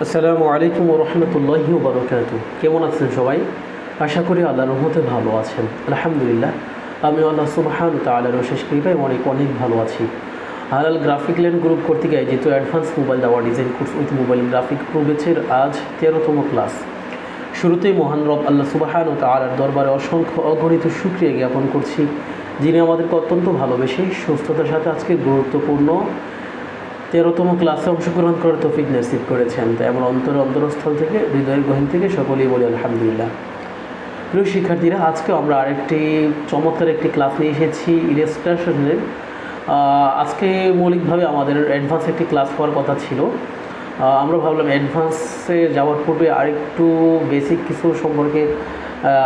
আসসালামু আলাইকুম ওয়া রাহমাতুল্লাহি ওয়া বারাকাতুহু। কেমন আছেন সবাই? আশা করি আল্লাহর রহমতে ভালো আছেন। আলহামদুলিল্লাহ, আমি আল্লাহ সুবহানাহু ওয়া তাআলার অশেষ কৃপায় অনেক অনেক ভালো আছি। হালাল গ্রাফিক ল্যান্ড গ্রুপ কর্তৃক আয়োজিত অ্যাডভান্স মোবাইল দেওয়া design course with mobile graphic pro ব্যাচের আজ 13তম ক্লাস। শুরুতেই মহান রব আল্লাহ সুবহানাহু ওয়া তাআলার দরবারে অসংখ্য অগণিত শুকরিয়া জ্ঞাপন করছি, যিনি আমাদেরকে অত্যন্ত ভালোবেসে সুস্থতার সাথে আজকে গুরুত্বপূর্ণ 13তম ক্লাসে অংশগ্রহণ করার তৌফিক নসিব করেছেন। তাই আমরা অন্তরস্থল থেকে, হৃদয়ের গহীন থেকে সকলেই বলি আলহামদুলিল্লাহ। প্রিয় শিক্ষার্থীরা, আজকে আমরা আরেকটি চমৎকার একটি ক্লাস নিয়ে এসেছি ইলাস্ট্রেশনের। আজকে মৌলিকভাবে আমাদের অ্যাডভান্স একটি ক্লাস হওয়ার কথা ছিল। আমরা ভাবলাম অ্যাডভান্সে যাওয়ার পূর্বে আরেকটু বেসিক কিছু সম্পর্কে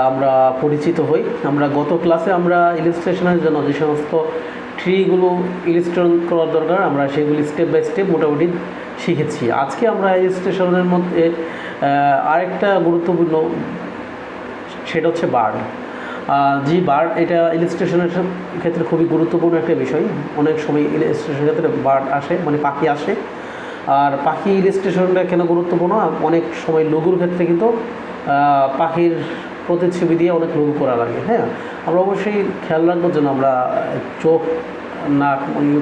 আমরা পরিচিত হই। আমরা গত ক্লাসে আমরা ইলাস্ট্রেশনের জন্য যে সমস্ত ট্রিগুলো ইলাস্ট্রেশন করার দরকার আমরা সেগুলি স্টেপ বাই স্টেপ মোটামুটি শিখেছি। আজকে আমরা ইলাস্ট্রেশনের মধ্যে আরেকটা গুরুত্বপূর্ণ, সেটা হচ্ছে বার্ড। যে বার্ড, এটা ইলাস্ট্রেশনের ক্ষেত্রে খুবই গুরুত্বপূর্ণ একটা বিষয়। অনেক সময় ইলাস্ট্রেশনের ক্ষেত্রে বার্ড আসে, মানে পাখি আসে। আর পাখি ইলাস্ট্রেশনটা কেন গুরুত্বপূর্ণ? অনেক সময় লোগোর ক্ষেত্রে কিন্তু পাখির প্রতিচ্ছবি দিয়ে অনেক লোগো করা লাগে। হ্যাঁ, আমরা অবশ্যই খেয়াল রাখবো যেন আমরা চোখ না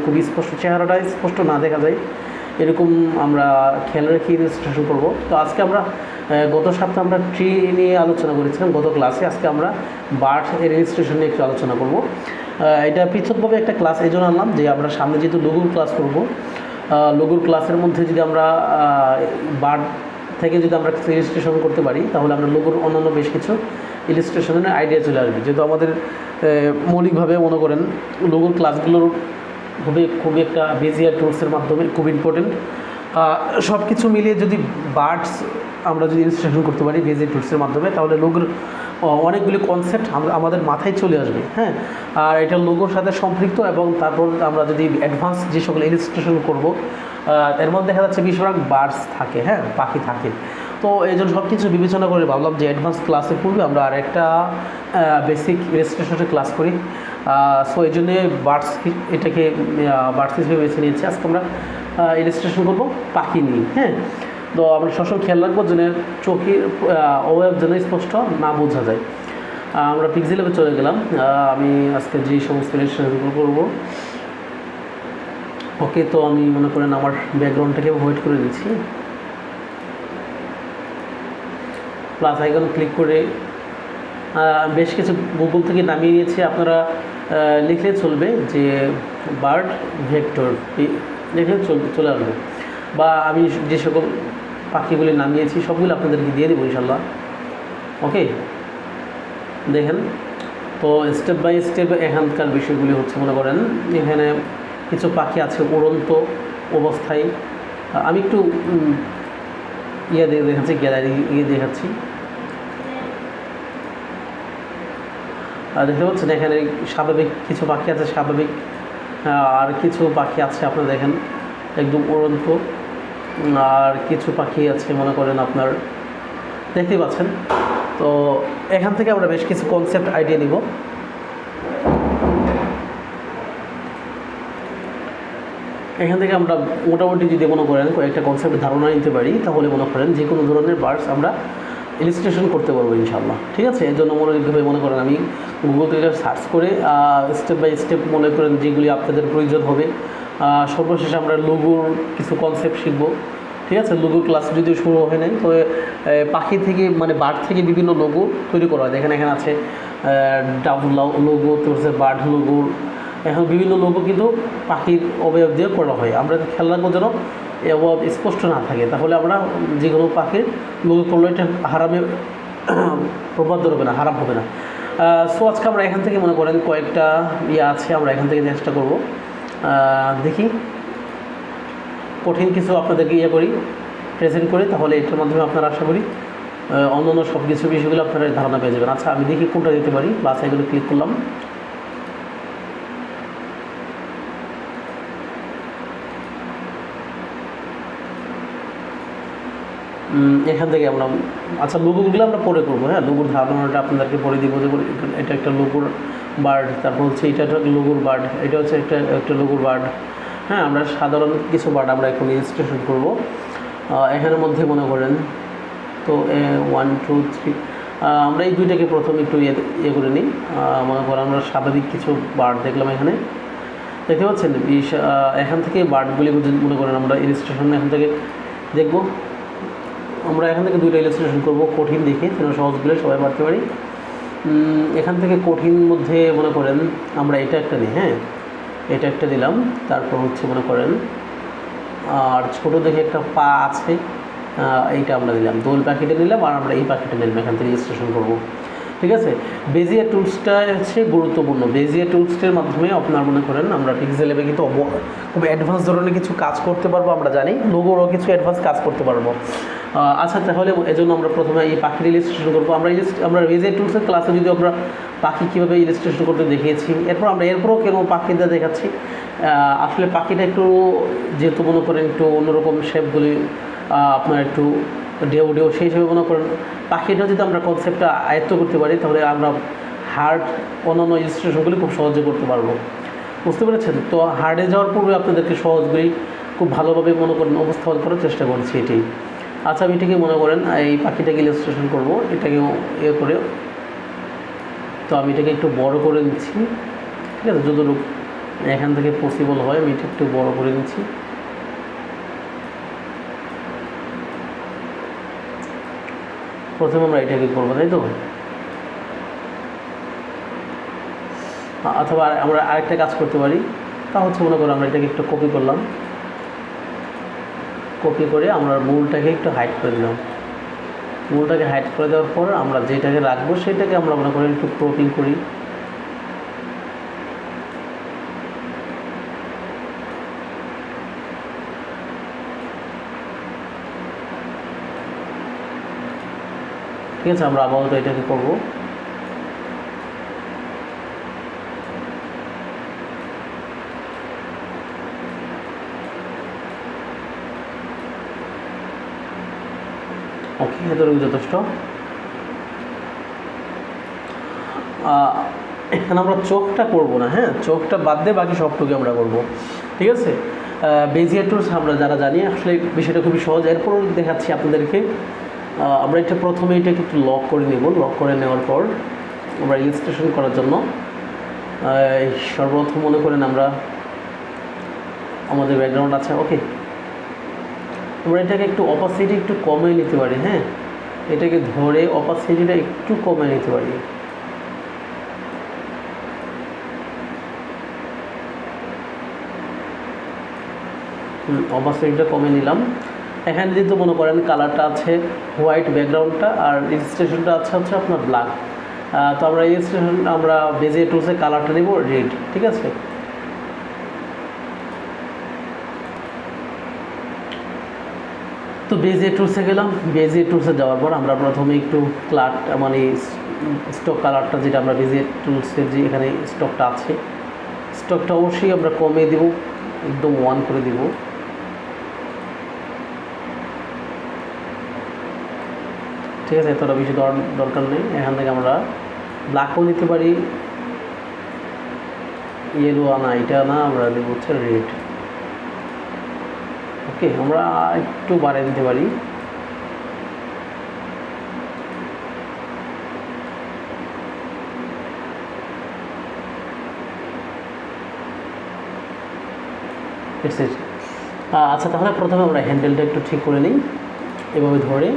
খুবই স্পষ্ট, চেহারাটা স্পষ্ট না দেখা যায়, এরকম আমরা খেয়াল রেখে ইলাস্ট্রেশন করব। তো আজকে আমরা গত সপ্তাহে আমরা ট্রি নিয়ে আলোচনা করেছিলাম গত ক্লাসে। আজকে আমরা বার্ড এর ইলাস্ট্রেশন নিয়ে একটু আলোচনা করব। এটা পৃথকভাবে একটা ক্লাস এই জন্য আনলাম যে আমরা সামনে যেহেতু লোগোর ক্লাস করব, লোগোর ক্লাসের মধ্যে যদি আমরা বার্ড থেকে যদি আমরা ইলাস্ট্রেশন করতে পারি, তাহলে আমরা লোগোর অন্যান্য বেশ কিছু ইলাস্ট্রেশনের আইডিয়া চলে আসবে। যেহেতু আমাদের মৌলিকভাবে মনে করেন লোগোর ক্লাসগুলোর খুবই একটা বেজিয়ার টুলসের মাধ্যমে খুব ইম্পর্টেন্ট। সব কিছু মিলিয়ে যদি বার্ডস আমরা যদি ইলাস্ট্রেশন করতে পারি বেজিয়ার টুলসের মাধ্যমে, তাহলে লোগোর অনেকগুলি কনসেপ্ট আমাদের মাথায় চলে আসবে। হ্যাঁ, আর এটা লোগোর সাথে সম্পৃক্ত। এবং তারপর আমরা যদি অ্যাডভান্স যে সকল ইলাস্ট্রেশন করব, এর মধ্যে দেখা যাচ্ছে বেশিরভাগ বার্ডস থাকে, হ্যাঁ, পাখি থাকে। তো এই জন্য সব কিছু বিবেচনা করে ভাবলাম যে অ্যাডভান্স ক্লাসের পূর্বে আমরা আর একটা বেসিক ইলাস্ট্রেশনের ক্লাস করি। সো এই জন্যে এটাকে বার্ডস হিসেবে বেছে নিয়েছি। আজকে আমরা ইলাস্ট্রেশন করবো পাখি নিয়ে। হ্যাঁ, তো আমরা সবসময় খেয়াল রাখবো যেন চোখের অবয়ব যেন স্পষ্ট না বোঝা যায়। আমরা পিক্সেলে চলে গেলাম। আমি আজকে যে সমস্ত ইলাস্ট্রেশনগুলো করবো, ওকে, তো আমি মনে করেন আমার ব্যাকগ্রাউন্ডটাকে হোয়াইট করে দিচ্ছি। প্লাস আইকন ক্লিক করে বেশ কিছু গুগল থেকে নামিয়ে নিয়েছি। আপনারা লিখলে চলবে যে বার্ড ভেক্টর, লিখলে চলে আসবে। বা আমি যে সকল পাখিগুলি নামিয়েছি সবগুলো আপনাদেরকে দিয়ে দেবো ইনশাল্লাহ। ওকে, দেখেন তো স্টেপ বাই স্টেপ এখানকার বিষয়গুলি হচ্ছে, মনে করেন এখানে কিছু পাখি আছে উড়ন্ত অবস্থায়। আমি একটু দেখাচ্ছি, গ্যালারি দেখাচ্ছি। দেখতে পাচ্ছেন এখানে স্বাভাবিক কিছু পাখি আছে, স্বাভাবিক। আর কিছু পাখি আছে আপনারা দেখেন একদম উড়ন্ত। আর কিছু পাখি আছে মনে করেন আপনার দেখতেই পাচ্ছেন। তো এখান থেকে আমরা বেশ কিছু কনসেপ্ট আইডিয়া নিব। এখান থেকে আমরা মোটামুটি যদি মনে করেন কয়েকটা কনসেপ্টের ধারণা নিতে পারি, তাহলে মনে করেন যে কোনো ধরনের বার্ডস আমরা ইলাস্ট্রেশন করতে পারবো ইনশাল্লাহ। ঠিক আছে, এর জন্য মনোযোগভাবে মনে করেন আমি গুগল থেকে সার্চ করে স্টেপ বাই স্টেপ মনে করেন যেগুলি আপনাদের প্রয়োজন হবে। সর্বশেষে আমরা লোগোর কিছু কনসেপ্ট শিখবো। ঠিক আছে, লোগো ক্লাস যদি শুরু হয় নাই, তো পাখি থেকে মানে বার্ড থেকে বিভিন্ন লোগো তৈরি করা হয়। এখানে আছে ডাবল লোগো, তো হচ্ছে বার্ড লোগো। এখন বিভিন্ন লোগো কিন্তু পাখির অবয়ব দিয়ে করা হয়। আমরা খেয়াল রাখবো যেন অবয়ব স্পষ্ট না থাকে, তাহলে আমরা যে কোনো পাখির লোগো করলে এটা হারামে প্রভাব ধরবে না, হারাম হবে না। সো আজকে আমরা এখান থেকে মনে করেন কয়েকটা আছে, আমরা এখান থেকে চেষ্টা করব। দেখি কঠিন কিছু আপনাদেরকে করি, প্রেজেন্ট করি, তাহলে এটার মাধ্যমে আপনারা আশা করি অন্য সব কিছু বিষয়গুলো আপনারা ধারণা পেয়ে যাবেন। আচ্ছা, আমি দেখি কোনটা দিতে পারি। প্লাস এগুলো ক্লিক করলাম। এখান থেকে আমরা আচ্ছা লোগোগুলো আমরা পরে করবো। হ্যাঁ, লোগোর ধারণাটা আপনাদেরকে পরে দিব যে এটা একটা লোগোর বার্ড, তারপর হচ্ছে এটা একটা লোগোর বার্ড, এটা হচ্ছে একটা লোগোর বার্ড। হ্যাঁ, আমরা সাধারণ কিছু বার্ড আমরা এখন ইলাস্ট্রেশন করব। এখানের মধ্যে মনে করেন তো 1 2 3 আমরা এই দুইটাকে প্রথমে একটু ইয়ে করে নিই। মনে করেন আমরা স্বাভাবিক কিছু বার্ড দেখলাম, এখানে দেখতে পাচ্ছেন এখান থেকে বার্ডগুলি মনে করেন আমরা ইলিস্ট্রেশন এখান থেকে দেখব। আমরা এখান থেকে দুইটা ইলিস্ট্রেশন করব কঠিন দেখে, যেন সহজগুলো সবাই পারতে পারি। এখান থেকে কঠিন মধ্যে মনে করেন আমরা এটা একটা নিই, হ্যাঁ এটা একটা দিলাম। তারপর হচ্ছে মনে করেন আর ছোটো দেখে একটা পা আছে, এইটা আমরা দিলাম। দোল পাখিটা নিলাম আর আমরা এই পাখিটা নিলাম, এখান থেকে ইলিস্ট্রেশন করব। ঠিক আছে, বেজিয়ার টুলসটা হচ্ছে গুরুত্বপূর্ণ। বেজিয়ার টুলসটার মাধ্যমে আপনার মনে করেন আমরা পিক্সেল লেভে কিন্তু খুব অ্যাডভান্স ধরনের কিছু কাজ করতে পারবো। আমরা জানি লোগোরও কিছু অ্যাডভান্স কাজ করতে পারবো। আচ্ছা, তাহলে এজন্য আমরা প্রথমে এই পাখির ইলিস্ট্রেশন করবো। আমরা বেজিয়ার টুলসের ক্লাসে যদি আমরা পাখি কীভাবে ইলিস্ট্রেশন করতে দেখিয়েছি, এরপরও কেন পাখিটা দেখাচ্ছি। আসলে পাখিটা একটু যেহেতু মনে করেন একটু অন্যরকম শেপগুলি আপনার একটু ঢেউ সেই হিসেবে মনে করেন পাখিটা যদি আমরা কনসেপ্টটা আয়ত্ত করতে পারি, তাহলে আমরা হার্ড অন্যান্য ইলিস্ট্রেশনগুলি খুব সহজে করতে পারবো। বুঝতে পেরেছেন? তো হার্ডে যাওয়ার পূর্বে আপনাদেরকে সহজগুলি খুব ভালোভাবে মনে করেন উপস্থাপন করার চেষ্টা করছি এটাই। আচ্ছা, আমি এটাকে মনে করেন এই পাখিটাকে ইলিস্ট্রেশন করবো, এটাকে ইয়ে করে। তো আমি এটাকে একটু বড় করে নিচ্ছি, ঠিক আছে, যতটুকু এখান থেকে পসিবল হয় আমি এটা একটু বড় করে নিচ্ছি। প্রথমে আমরা এটাকে করবো, তাই তো? অথবা আমরা আরেকটা কাজ করতে পারি, তা হচ্ছে মনে করো আমরা এটাকে একটু কপি করলাম, কপি করে আমরা মূলটাকে একটু হাইড করে দিলাম। মূলটাকে হাইড করে দেওয়ার পর আমরা যেটাকে রাখবো সেটাকে আমরা মনে করি একটু ক্রপিং করি। ঠিক আছে, আমরা আপাতত এটাকে করবো। ওকে, এতটুকু যথেষ্ট। এখানে আমরা চোখটা করব না, হ্যাঁ চোখটা বাদ দিয়ে বাকি সবটুকু আমরা করব। ঠিক আছে, বেজিয়ার টুলস আমরা যারা জানি আসলে বিষয়টা খুবই সহজ। এরপর দেখাচ্ছি আপনাদেরকে। আমরা এটা প্রথমে এটাকে একটু লক করে নেব। লক করে নেওয়ার পর আমরা ইলিস্ট্রেশন করার জন্য সর্বপ্রথম মনে করেন আমরা আমাদের ব্যাকগ্রাউন্ড আছে, ওকে, আমরা এটাকে একটু অপাসিটি একটু কমিয়ে নিতে পারি। হ্যাঁ, এটাকে ধরে অপাসিটিটা একটু কমিয়ে নিতে পারি। অপাসিটিটা কমিয়ে নিলাম। এখানে যেহেতু মনে করেন কালারটা আছে হোয়াইট ব্যাকগ্রাউন্ডটা, আর ইলিস্ট্রেশনটা হচ্ছে আপনার ব্ল্যাক। তো আমরা ইলিস্ট্রেশন আমরা বেজিয়ার টুলসে কালারটা নেব রেড। ঠিক আছে, তো বেজিয়ার টুলসে গেলাম। বেজিয়ার টুলসে যাওয়ার পর আমরা প্রথমে একটু মানে স্টক কালারটা যেটা আমরা বেজিয়ার টুলসের যে এখানে স্টকটা আছে, স্টকটা অবশ্যই আমরা কমিয়ে দেব, একদম 1 করে দিব। ঠিক আছে, এতটা বেশি দরকার নেই। এখান থেকে আমরা ব্ল্যাকও নিতে পারি, ইয়েলো না এটা না, আমরা দেব হচ্ছে রেড। ওকে, আমরা একটু বাড়িয়ে দিতে পারি। আচ্ছা, তাহলে প্রথমে আমরা হ্যান্ডেলটা একটু ঠিক করে নিই, এভাবে ধরে।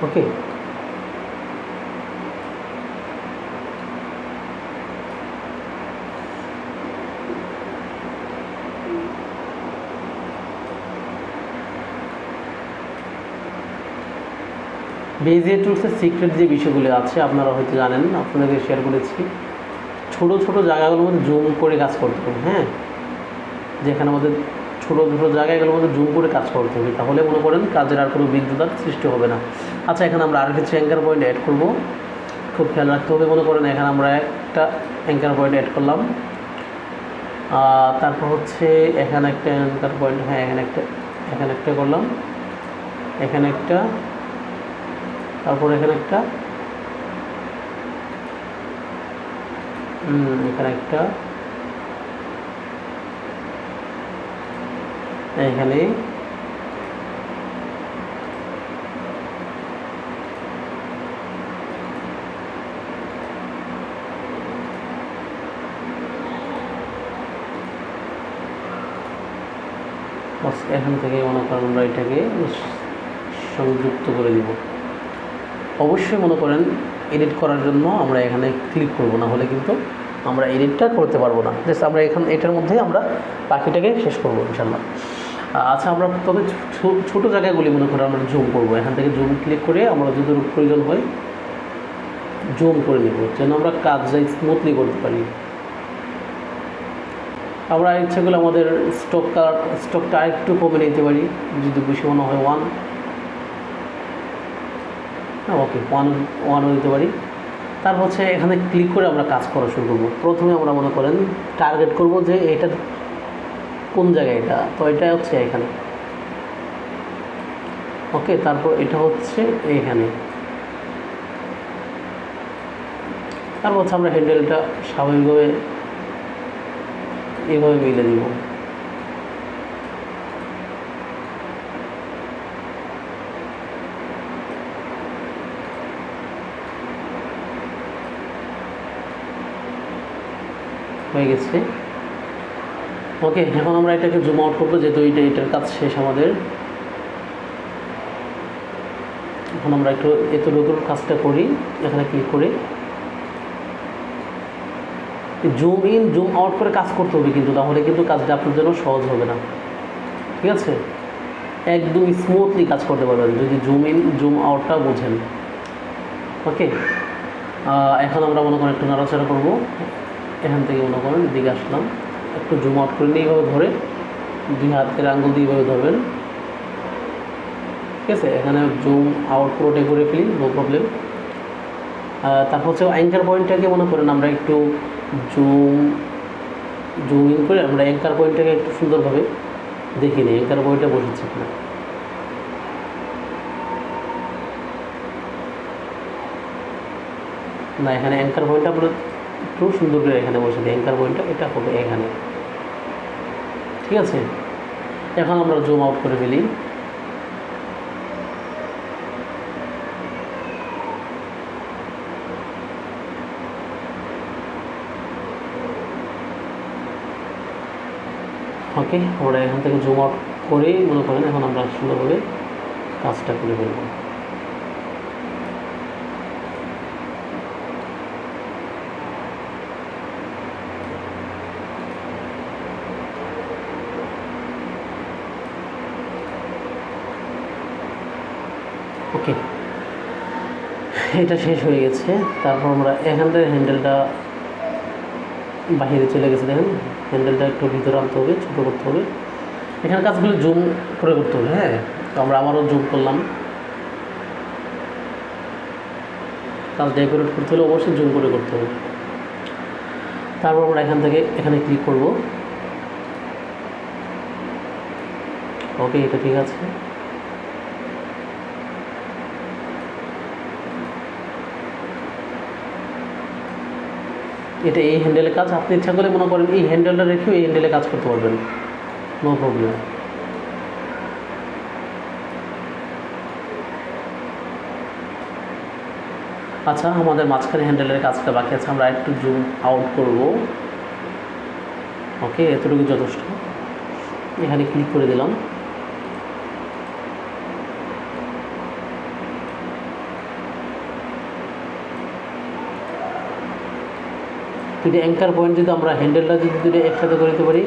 ওকে, বেজিয়ার টুলসের সিক্রেট যে বিষয়গুলো আছে আপনারা হয়তো জানেন, আপনাদেরকে শেয়ার করেছি। ছোটো ছোটো জায়গাগুলোর মধ্যে জুম করে কাজ করতে হবে। হ্যাঁ, যেখানে আমাদের ছোটো ছোটো জায়গাগুলোর মধ্যে জুম করে কাজ করতে হবে, তাহলে মনে করেন কাজের আর কোনো বিঘ্নতার সৃষ্টি হবে না। আচ্ছা, এখানে আমরা আরও কিছু অ্যাঙ্কার পয়েন্ট অ্যাড করব, খুব খেয়াল রাখতে হবে। মনে করেন এখানে আমরা একটা অ্যাঙ্কার পয়েন্ট অ্যাড করলাম, তারপর হচ্ছে এখানে একটা অ্যাঙ্কার পয়েন্ট, হ্যাঁ এখানে একটা করলাম, এখানে একটা, তারপর এখানে একটা, এখানে একটা, এখানে এখান থেকে মনে করেন আমরা এটাকে সংযুক্ত করে দিব। অবশ্যই মনে করেন এডিট করার জন্য আমরা এখানে ক্লিক করব, না হলে কিন্তু আমরা এডিটটা করতে পারবো না। জাস্ট আমরা এটার মধ্যে আমরা বাকিটাকে শেষ করবো ইনশাল্লাহ। আচ্ছা, আমরা তবে ছোটো জায়গাগুলি মনে করেন আমরা জুম করবো। এখান থেকে জুম ক্লিক করে আমরা যতটুকু প্রয়োজন হয় জুম করে নেব, যেন আমরা কাজটা স্মুথলি করতে পারি। আমরা ইচ্ছা করলে আমাদের স্টকটা আরেকটু কমে নিতে পারি, যদি বেশি মনে হয় 1, ওকে 1 দিতে পারি। তারপর হচ্ছে এখানে ক্লিক করে আমরা কাজ করা শুরু করবো। প্রথমে আমরা মনে করেন টার্গেট করব যে এটা কোন জায়গায়, এটা তো এটা হচ্ছে এখানে, ওকে। তারপর এটা হচ্ছে এইখানে। তারপর হচ্ছে আমরা হ্যান্ডেলটা স্বাভাবিকভাবে এইভাবে মিলে দিব। হয়ে গেছে, ওকে। এখন আমরা এটাকে জুম আউট করবো, যেহেতু এটার কাজ শেষ আমাদের। এখন আমরা একটু এতটুকুর কাজটা করি, এখানে ক্লিক করি। জুম ইন জুম আউট করে কাজ করতে হবে কিন্তু, তাহলে কিন্তু কাজটা আপনার জন্য সহজ হবে না, ঠিক আছে? একদম স্মুথলি কাজ করতে পারবেন যদি জুম ইন জুম আউটটা বোঝেন, ওকে। এখন আমরা মনে করেন একটু নাড়াচাড়া করবো। এখান থেকে মনে করেন এদিকে আসলাম, একটু জুম আউট করে নিয়ে এইভাবে ধরে 2 হাতের আঙুল দিয়ে এইভাবে ধরবেন, ঠিক আছে? এখানে জুম আউট পুরোটাই করে ফেলি, নো প্রবলেম। তারপর হচ্ছে অ্যাঙ্কার পয়েন্টটাকে মনে করেন আমরা একটু জুম ইন করে আমরা অ্যাঙ্কার পয়েন্টটাকে একটু সুন্দরভাবে দেখে নিই, অ্যাঙ্কার পয়েন্টটা বসেছে কিনা। না, এখানে অ্যাঙ্কার পয়েন্টটা আমরা একটু সুন্দর করে এখানে বসে দিই, অ্যাঙ্কার পয়েন্টটা এটা হবে এখানে, ঠিক আছে? এখন আমরা জুম আউট করে ফেলি। ওকে, আমরা এখান থেকে জুম আউট করেই মনে করেন এখন আমরা সুন্দরভাবে কাজটা করে ফেলব। ওকে, এটা শেষ হয়ে গেছে। তারপর আমরা এখান থেকে হ্যান্ডেলটা বাহিরে চলে গেছে, দেখেন হ্যান্ডেলটা একটু ভিতরে আনতে হবে, ছোটো করতে হবে। এখানে কাজগুলো জুম করে করতে হবে, হ্যাঁ। তো আমরা আবারও জুম করলাম। কাজ ডেকোরেট করতে হলে অবশ্যই জুম করে করতে হবে। তারপর আমরা এখান থেকে এখানে ক্লিক করব, ওকে, এটা ঠিক আছে। এটা এই হ্যান্ডেলের কাজ, আপনি ইচ্ছা করে মনে করেন এই হ্যান্ডেলটা রেখেও এই হ্যান্ডেলে কাজ করতে পারবেন, নো প্রবলেম। আচ্ছা, আমাদের মাঝখানে হ্যান্ডেলের কাজটা বাকি আছে, আমরা একটু জুম আউট করব, ওকে। এতটুকু যথেষ্ট। এখানে ক্লিক করে দিলাম। যদি অ্যাঙ্কার পয়েন্ট যদি আমরা হ্যান্ডেলটা যদি দুটো একসাথে করে দিতে পারি,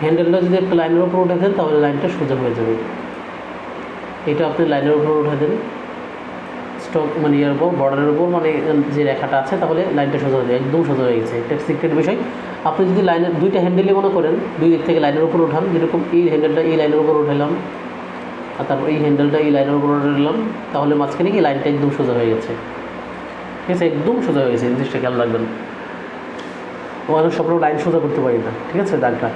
হ্যান্ডেলটা যদি একটা লাইনের উপর উঠে দেন তাহলে লাইনটা সোজা হয়ে যাবে। এটা আপনি লাইনের উপর উঠে দেন, স্টক মানে ইয়ার উপর বর্ডারের উপর মানে যে রেখাটা আছে, তাহলে লাইনটা সোজা হয়ে যায়, একদম সোজা হয়ে গেছে। এটা সিক্রেট বিষয়। আপনি যদি লাইনের দুইটা হ্যান্ডেলে মনে করেন দুই দিক থেকে লাইনের উপর উঠান, যেরকম এই হ্যান্ডেলটা এই লাইনের উপর উঠালাম আর তারপর এই হ্যান্ডেলটা এই লাইনের উপর উঠালাম, তাহলে মাঝখানে কি লাইনটা একদম সোজা হয়ে গেছে, ঠিক আছে? একদম সোজা হয়ে গেছে, জিনিসটা খেয়াল রাখবেন। ওখানে সবরকম লাইন সোজা করতে পারি না, ঠিক আছে দাগটা।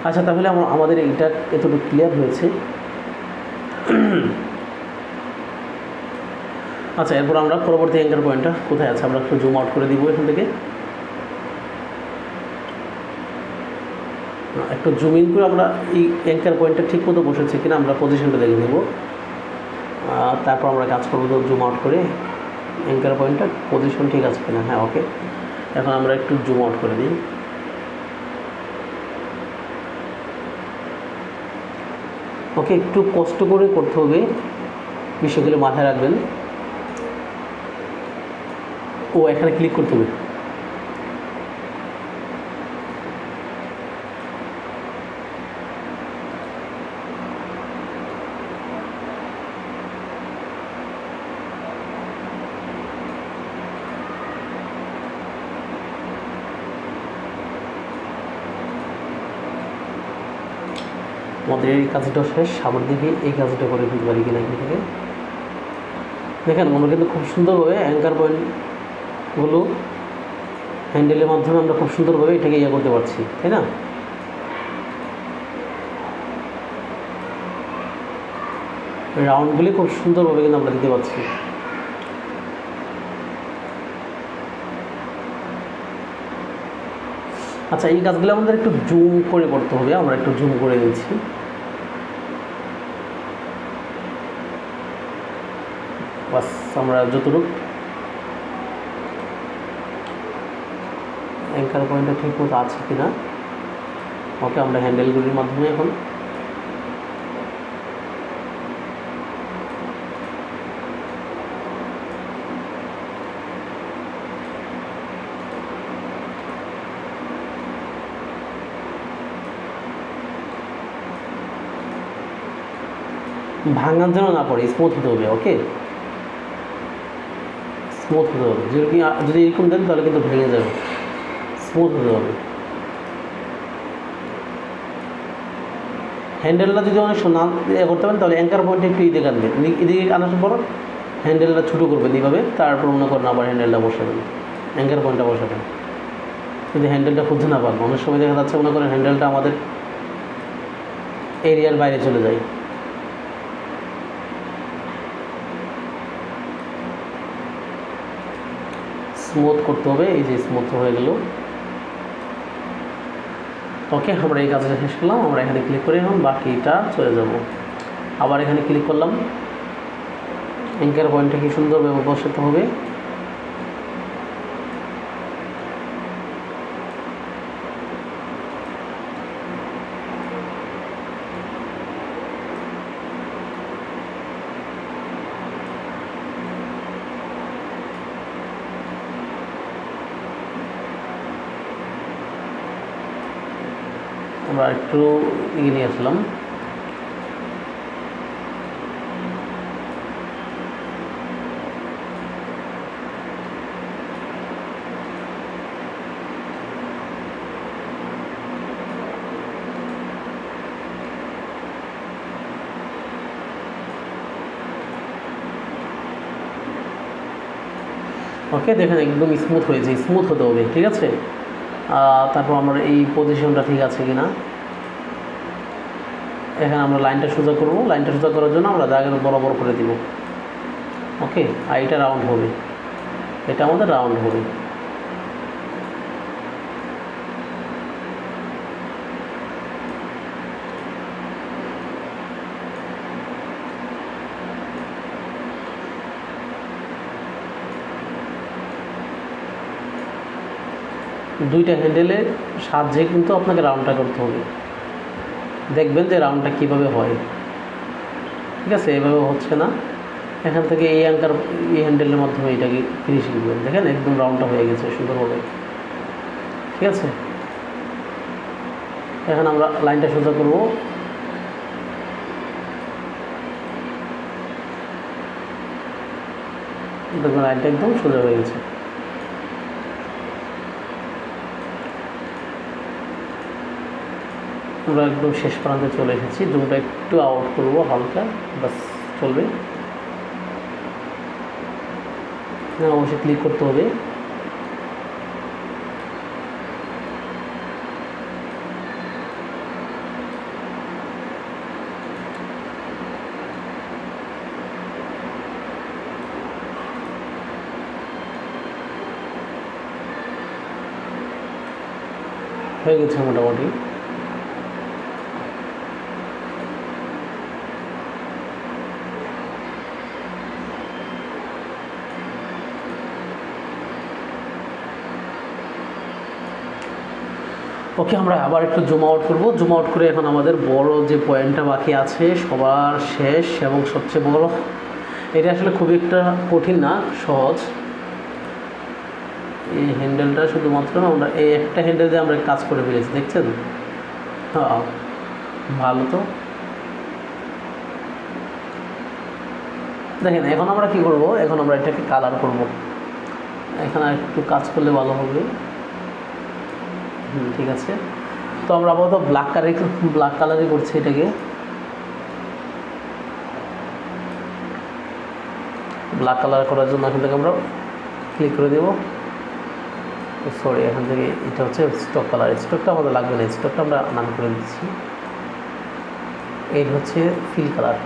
আচ্ছা, তাহলে আমাদের এইটা এতটুকু ক্লিয়ার হয়েছে। আচ্ছা, এরপর আমরা পরবর্তী অ্যাঙ্কার পয়েন্টটা কোথায় আছে আমরা একটু জুম আউট করে দিব এখান থেকে। একটু জুম ইন করে আমরা এই অ্যাঙ্কার পয়েন্টটা ঠিক মতো বসেছে কিনা আমরা পজিশনটা দেখে নেব। তারপর আমরা কাজ করবো তো জুম আউট করে অ্যাঙ্কার পয়েন্টটা পজিশন ঠিক আছে কিনা। হ্যাঁ, ওকে। এখন আমরা একটু জুম আউট করে দিই। ওকে, একটু কষ্ট করে করতে হবে, বিষয়গুলো মাথায় রাখবেন। ও এখানে ক্লিক করতে হবে। আমাদের এই কাজটা শেষ, আবার দেখি এই কাজটা করে ফেলতে পারি কিনা এখান থেকে। দেখেন আমরা কিন্তু খুব সুন্দরভাবে অ্যাঙ্কার পয়েন্টগুলো হ্যান্ডেলের মাধ্যমে আমরা খুব সুন্দরভাবে এটাকে ইয়ে করতে পারছি, তাই না? রাউন্ডগুলি খুব সুন্দরভাবে কিন্তু আমরা দিতে পারছি। আচ্ছা, এই কাজগুলো আমাদের একটু জুম করে করতে হবে। আমরা একটু জুম করে দিচ্ছি। বাস, আমরা যতটুকু অ্যাঙ্কার পয়েন্টটা ঠিক মতো আছে কিনা। ওকে, আমরা হ্যান্ডেলগুলির মাধ্যমে এখন ভাঙার জন্য না পড়ে, স্মুথ হতে হবে। ওকে, স্মুথ হতে হবে। যদি এরকম দেন তাহলে কিন্তু ভেঙে যাবে। স্মুথ হতে হবে। হ্যান্ডেলটা যদি অনেক না করতে পারেন তাহলে অ্যাঙ্কার পয়েন্টে একটু এদিকে আনবেন। এদিকে আনার পর হ্যান্ডেলটা ছোটো করবেন এইভাবে, তারপর মনে করেন আবার হ্যান্ডেলটা বসাবেন, অ্যাঙ্কার পয়েন্টটা বসাবেন। যদি হ্যান্ডেলটা খুঁজে না পান, অনেক সময় দেখা যাচ্ছে মনে করেন হ্যান্ডেলটা আমাদের এরিয়ার বাইরে চলে যায়। স্মুথ করতে হবে। এই যে স্মুথ হয়ে গেল। ওকে, আমরা এই কাজটা শেষ করলাম। আমরা এখানে ক্লিক করে এখন বাকিটা চলে যাব। আবার এখানে ক্লিক করলাম। অ্যাঙ্কার পয়েন্টটা কি সুন্দরভাবে বসাতে হবে। আমরা একটু এগিয়ে নিয়ে আসলাম। ওকে, দেখেন একদম স্মুথ হয়েছে। স্মুথ হতে হবে, ঠিক আছে। তারপর আমরা এই পজিশনটা ঠিক আছে কিনা, এখানে আমরা লাইনটা সোজা করব। লাইনটা সোজা করার জন্য আমরা জায়গাটা বরাবর করে দিব। ওকে, আর এটা রাউন্ড হবে, এটা আমাদের রাউন্ড হবে। দুইটা হ্যান্ডেলের সাহায্যে কিন্তু আপনাকে রাউন্ডটা করতে হবে। দেখবেন যে রাউন্ডটা কীভাবে হয়, ঠিক আছে। এভাবে হচ্ছে না, এখান থেকে এই অ্যাঙ্কার এই হ্যান্ডেলের মাধ্যমে এটাকে ফিনিশিং করবেন। দেখেন একদম রাউন্ডটা হয়ে গেছে সুন্দরভাবে, ঠিক আছে। এখন আমরা লাইনটা সোজা করব। দেখবেন লাইনটা একদম সোজা হয়ে গেছে। আমরা একদম শেষ প্রান্তে চলে এসেছি। জুমটা একটু আউট করব হালকা, বাস চলবে। অবশ্যই ক্লিক করতে হবে। হয়ে গেছে মোটামুটি। ওকে, আমরা আবার একটু জুম আউট করবো। জুম আউট করে এখন আমাদের বড় যে পয়েন্টটা বাকি আছে সবার শেষ এবং সবচেয়ে বড়, এটা আসলে খুবই একটা কঠিন না, সহজ। এই হ্যান্ডেলটা শুধুমাত্র আমরা এই একটা হ্যান্ডেল দিয়ে আমরা কাজ করে ফেলেছি, দেখছেন? হ্যাঁ, ভালো তো। দেখেন এখন আমরা কি করব, এখন আমরা এটাকে কালার করব। এখানে একটু কাজ করলে ভালো হবে। ঠিক আছে, তো আমরা আপাতত ব্ল্যাক কালারই করছি এটাকে। ব্ল্যাক কালার করার জন্য এখান থেকে আমরা ক্লিক করে দেব। সরি, এখান থেকে এটা হচ্ছে স্টক কালার, স্টকটা আমাদের লাগবে না, স্টকটা আমরা নাম করে দিচ্ছি। এই হচ্ছে ফিল কালার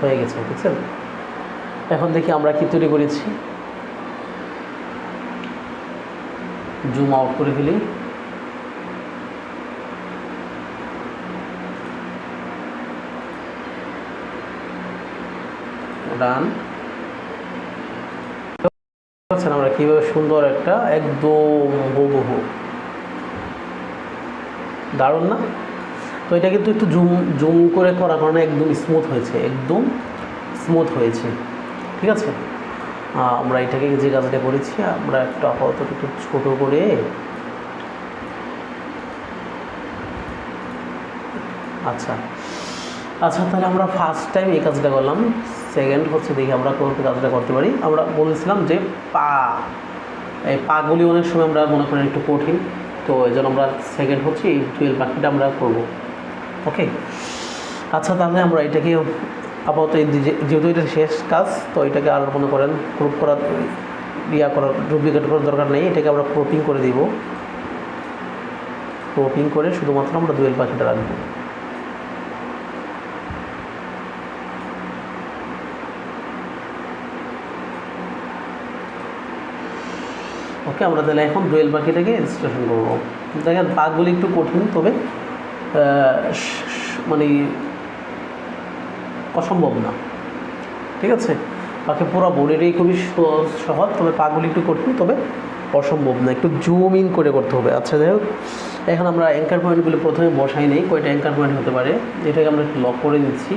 হয়ে গেছে, বুঝছেন? এখন দেখি আমরা কি তৈরি করেছি। জুম আউট করে ফেলি। ডান। আমরা কিভাবে সুন্দর একটা একদম হুবহু, দারুণ না? তো এটা কিন্তু একটু জুম জুম করে করার কারণে একদম স্মুথ হয়েছে, একদম স্মুথ হয়েছে। ঠিক আছে, আমরা এটাকে যে কাজটা করেছি আমরা একটু আপাতত একটু ছোটো করে আচ্ছা আচ্ছা, তাহলে আমরা ফার্স্ট টাইম এই কাজটা করলাম। সেকেন্ড হচ্ছে দেখি আমরা কোন কাজটা করতে পারি। আমরা বলেছিলাম যে এই পাগুলি অনেক সময় আমরা মনে করি একটু কঠিন, তো এই জন্য আমরা সেকেন্ড হচ্ছে এই টুয়েল পাখিটা আমরা করব। ওকে, আচ্ছা, তাহলে আমরা এটাকে আপাতত যেহেতু এটা শেষ কাজ, তো এটাকে আর মনে করেন গ্রুপ করার ডুপ্লিকেট করার দরকার নেই। এটাকে আমরা ক্রপিং করে দিব। ক্রপিং করে শুধুমাত্র আমরা ডুয়েল পাখিটা রাখবো। ওকে, আমরা তাহলে এখন ডুয়েল পাখিটাকে রেজিস্ট্রেশন করবো। দেখেন পাকগুলি একটু কঠিন, তবে মানে অসম্ভব না। ঠিক আছে, পাখি পুরো বডিটাই খুবই সহজ, তবে পাকগুলি একটু কঠিন, তবে অসম্ভব না। একটু জুম ইন করে করতে হবে। আচ্ছা, যাই হোক, এখন আমরা অ্যাঙ্কার পয়েন্টগুলো প্রথমে বসাই নেই, কয়টা অ্যাঙ্কার পয়েন্ট হতে পারে এটাকে আমরা একটু লক করে দিচ্ছি।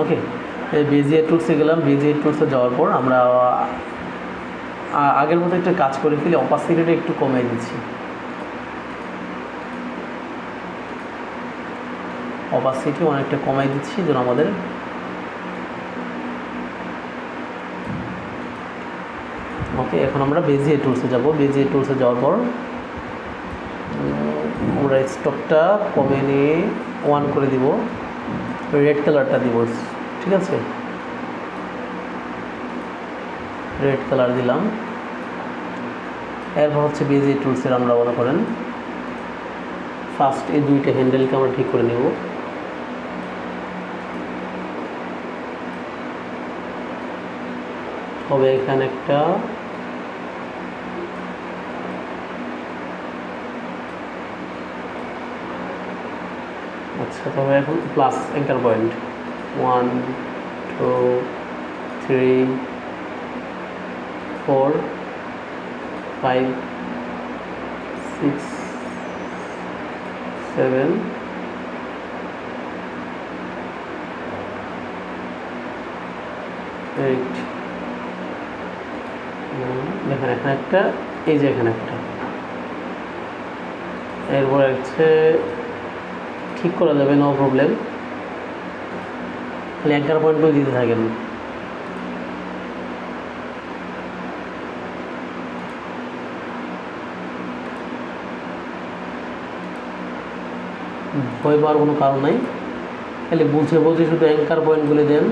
ওকে, বেজিয়ার টুলসে গেলাম। বেজিয়ার টুলসে যাওয়ার পর আমরা আগের মতো একটা কাজ করে ফেলি, অপাসিটিটা একটু কমিয়ে দিচ্ছি। অপাসিটি অনেকটা কমাই দিচ্ছি যেন আমাদের ওকে, এখন আমরা বেজিয়ার টুলসে যাব। বেজিয়ার টুলসে যাওয়ার পর আমরা স্টকটা কমে নিয়ে 1 করে দিব, রেড কালারটা দিব। ঠিক আছে, রেড কালার দিলাম। এরপর হচ্ছে বেজিয়ার টুলসের আমরা মনে করেন ফার্স্ট এই দুইটা হ্যান্ডেলকে আমরা ঠিক করে নেব। হবে এখানে একটা আচ্ছা, তবে এখন প্লাস অ্যাঙ্কার পয়েন্ট 1 2 3 4 5 6 7 8 দেখেন এখানে একটা, এই যে এখানে একটা। এরপরে হচ্ছে ঠিক করা যাবে, নো প্রবলেম, খালি অ্যাঙ্কার পয়েন্টগুলো দিতে থাকেন। ভয় পাওয়ার কোনো কারণ নাই, খালি বুঝে বুঝে শুধু অ্যাঙ্কার পয়েন্টগুলো দেন,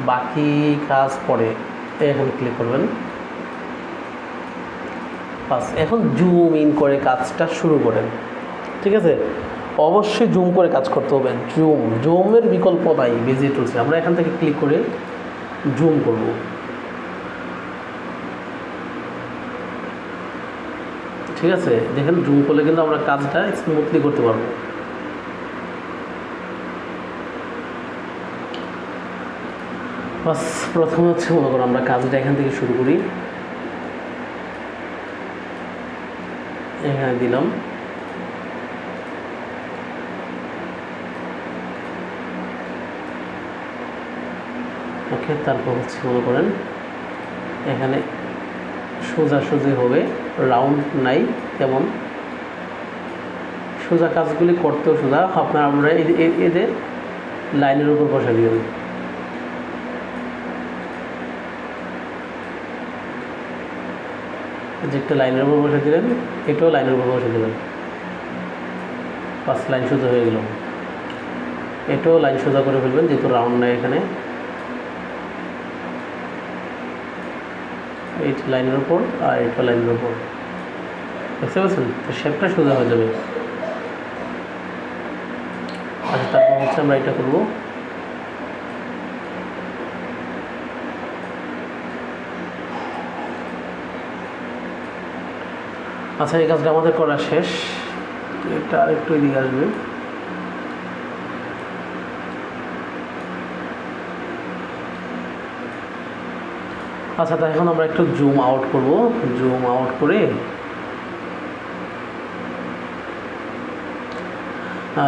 বাকি কাজ পরে। এখানে ক্লিক করবেন, বাস। এখন জুম ইন করে কাজটা শুরু করেন। ঠিক আছে, অবশ্যই জুম করে কাজ করতে হবে। জুমের বিকল্প নাই বেজিয়ার টুলসে। আমরা এখান থেকে ক্লিক করে জুম করব। ঠিক আছে, দেখেন জুম করলে কিন্তু আমরা কাজটা স্মুথলি করতে পারবো। বাস, প্রথমে হচ্ছে মনে করো আমরা কাজটা এখান থেকে শুরু করি। এখানে দিলাম। ওকে, তারপর হচ্ছে মনে করেন এখানে সোজাসুজি হবে, রাউন্ড নাই তেমন। সোজা কাজগুলি করতেও সোজা, আমরা এদের লাইনের উপর বসা দিবেন। যে একটা লাইনের উপর বসে দিলেন, এটাও লাইনের উপর বসে দিলেন, 5 লাইন সোজা হয়ে গেল। এটাও লাইন সোজা করে ফেলবেন, যেহেতু রাউন্ড নাই এখানে। এই লাইনের উপর আর এটা লাইনের উপর, বুঝতে পারছেন? তো শেপটা সোজা হয়ে যাবে। আচ্ছা, তারপর হচ্ছে আমরা এটা করব। আচ্ছা, এই কাজটা আমাদের করা শেষ। এটা আর একটু এদিকে আসবে। আচ্ছা, তো এখন আমরা একটু জুম আউট করব। জুম আউট করে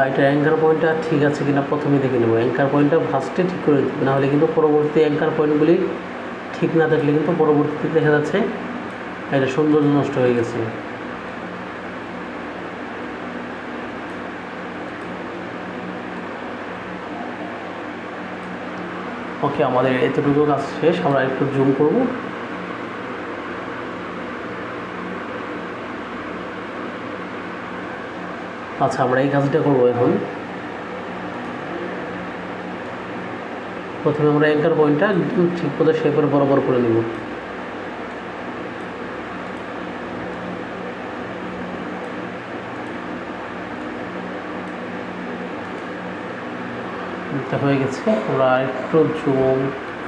এটা অ্যাঙ্কার পয়েন্টটা ঠিক আছে কিনা প্রথমে দেখে নেব। অ্যাঙ্কার পয়েন্টটা ফার্স্টে ঠিক করে দিতে, নাহলে কিন্তু পরবর্তী অ্যাঙ্কার পয়েন্টগুলি ঠিক না থাকলে কিন্তু পরবর্তীতে দেখা যাচ্ছে এটা সৌন্দর্য নষ্ট হয়ে গেছে। ওকে, আমাদের এতটুকু কাজ শেষ। আমরা একটু জুম করব। আচ্ছা, আমরা এই কাজটা করবো এখন। প্রথমে আমরা অ্যাঙ্কার পয়েন্টটা ঠিক মতো শেপের বরাবর করে নেব। এটা হয়ে গেছে। আমরা আরেকটু জুম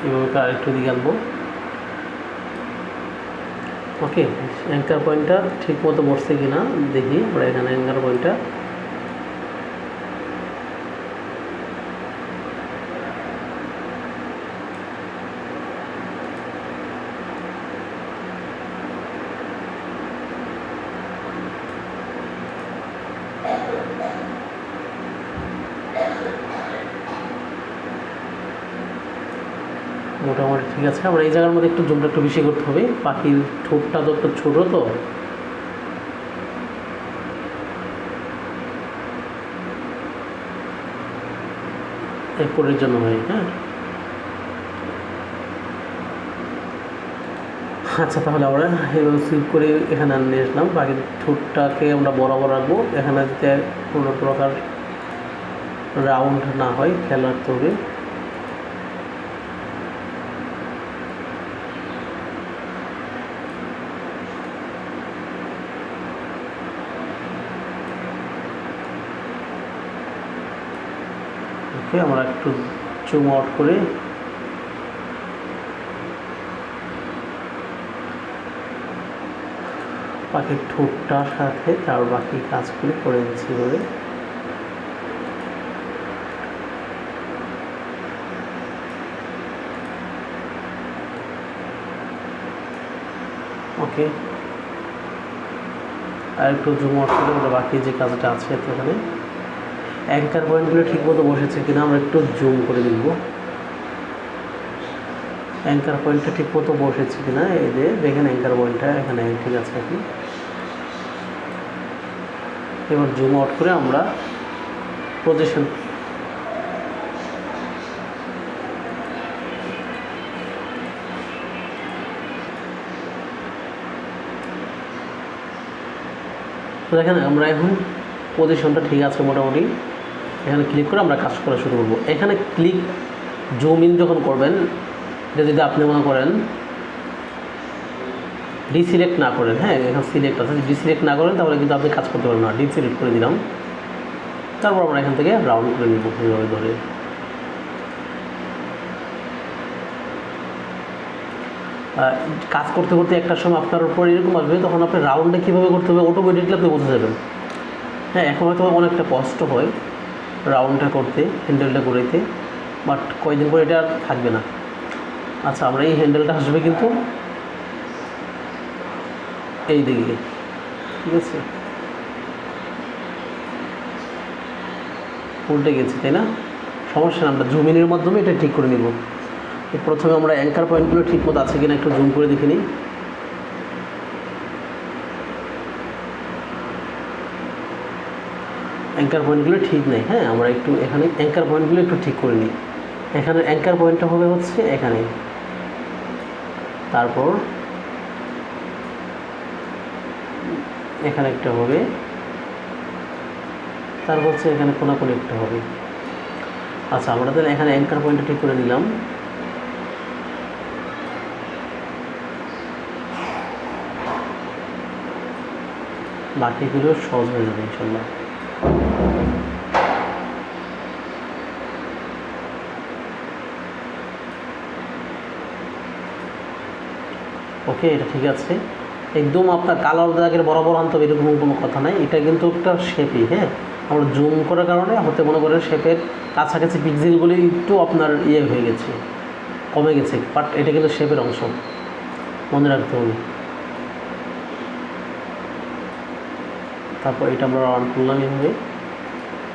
এভাবে আরেকটু দিকে আনবো। ওকে, অ্যাঙ্কার পয়েন্টটা ঠিক মতো বসছে কিনা দেখি। আমরা এখানে অ্যাঙ্কার পয়েন্টটা মোটামুটি ঠিক আছে। আমরা এই জায়গার মধ্যে একটু জুমটা একটু বেশি করতে হবে। পাখির ঠোঁটটা তো একটু ছোটো, তো এরপরের জন্য হয়। হ্যাঁ, আচ্ছা, তাহলে আমরা এভাবে সুইপ করে এখানে নিয়ে আসলাম। পাখির ঠোঁটটাকে আমরা বরাবর রাখবো, এখানে যাতে কোনো প্রকার রাউন্ড না হয় খেয়াল রাখতে হবে। ওকে, আমরা একটু জুম আউট করে পাখির ঠোঁটটার সাথে তার বাকি কাজগুলি করে দিচ্ছি এভাবে। ওকে, আর একটু জুম আউট করে আমরা বাকি যে কাজটা আছে এখানে অ্যাঙ্কার পয়েন্টগুলো ঠিক মতো বসেছে কিনা আমরা একটু জুম করে দেখব। অ্যাঙ্কার পয়েন্টটা ঠিক মতো বসেছে কিনা, এই যে দেখেন অ্যাঙ্কার পয়েন্টটা এখানে ঠিক আছে। এখন এবার জুম আউট করে আমরা পজিশন দেখেন, আমরা এখন পজিশনটা ঠিক আছে মোটামুটি। এখানে ক্লিক করে আমরা কাজ করা শুরু করব। এখানে ক্লিক জুম ইন যখন করবেন, এটা যদি আপনি মনে করেন ডিসিলেক্ট না করেন, হ্যাঁ এখানে সিলেক্ট আছে, ডিসিলেক্ট না করেন তাহলে কিন্তু আপনি কাজ করতে পারবেন না। ডিসিলেক্ট করে দিলাম, তারপর আমরা এখান থেকে রাউন্ড করে নিব এইভাবে ধরে। কাজ করতে করতে একটা সময় আপনার উপর এরকম আসবে, তখন আপনি রাউন্ডে কীভাবে করতে হবে অটোমেটিকলি আপনি বুঝে যাবেন। হ্যাঁ, এখন হয়তো অনেকটা কষ্ট হয় রাউন্ডটা করতে, হ্যান্ডেলটা ঘুরাইতে, বাট কয়েকদিন পরে এটা থাকবে না। আচ্ছা, আমরা এই হ্যান্ডেলটা আসবে কিন্তু এই দিকে, ঠিক আছে। উল্টে গেছে, তাই না? সমস্যা না, আমরা জুমিনের মাধ্যমে এটা ঠিক করে নিব। প্রথমে আমরা অ্যাঙ্কার পয়েন্টগুলো ঠিক মতো আছে কিনা একটু জুম করে দেখে নিই। অ্যাঙ্কার পয়েন্টগুলো ঠিক নেই, হ্যাঁ, আমরা একটু এখানে অ্যাঙ্কার পয়েন্টগুলো একটু ঠিক করে নিই। এখানে অ্যাঙ্কার পয়েন্টটা হবে হচ্ছে এখানে, তারপর এখানে একটা হবে, তারপর হচ্ছে এখানে কোনাকুনি একটা হবে। আচ্ছা, আমরা তাহলে এখানে অ্যাঙ্কার পয়েন্টটা ঠিক করে নিলাম। বাকিগুলো সহজ হয়ে যাবে ইনশাল্লাহ। ওকে, এটা ঠিক আছে। একদম আপনার কালার দাগের বরাবর আনতে হবে এরকম কোনো কথা নাই, এটা কিন্তু একটা শেপই। হ্যাঁ, আমরা জুম করার কারণে হতে মনে করেন শেপের কাছাকাছি পিক্সেলগুলি একটু আপনার ইয়ে হয়ে গেছে, কমে গেছে, বাট এটা কিন্তু শেপের অংশ, মনে রাখতে হবে। তারপর এটা আমরা রান করলাম এভাবে।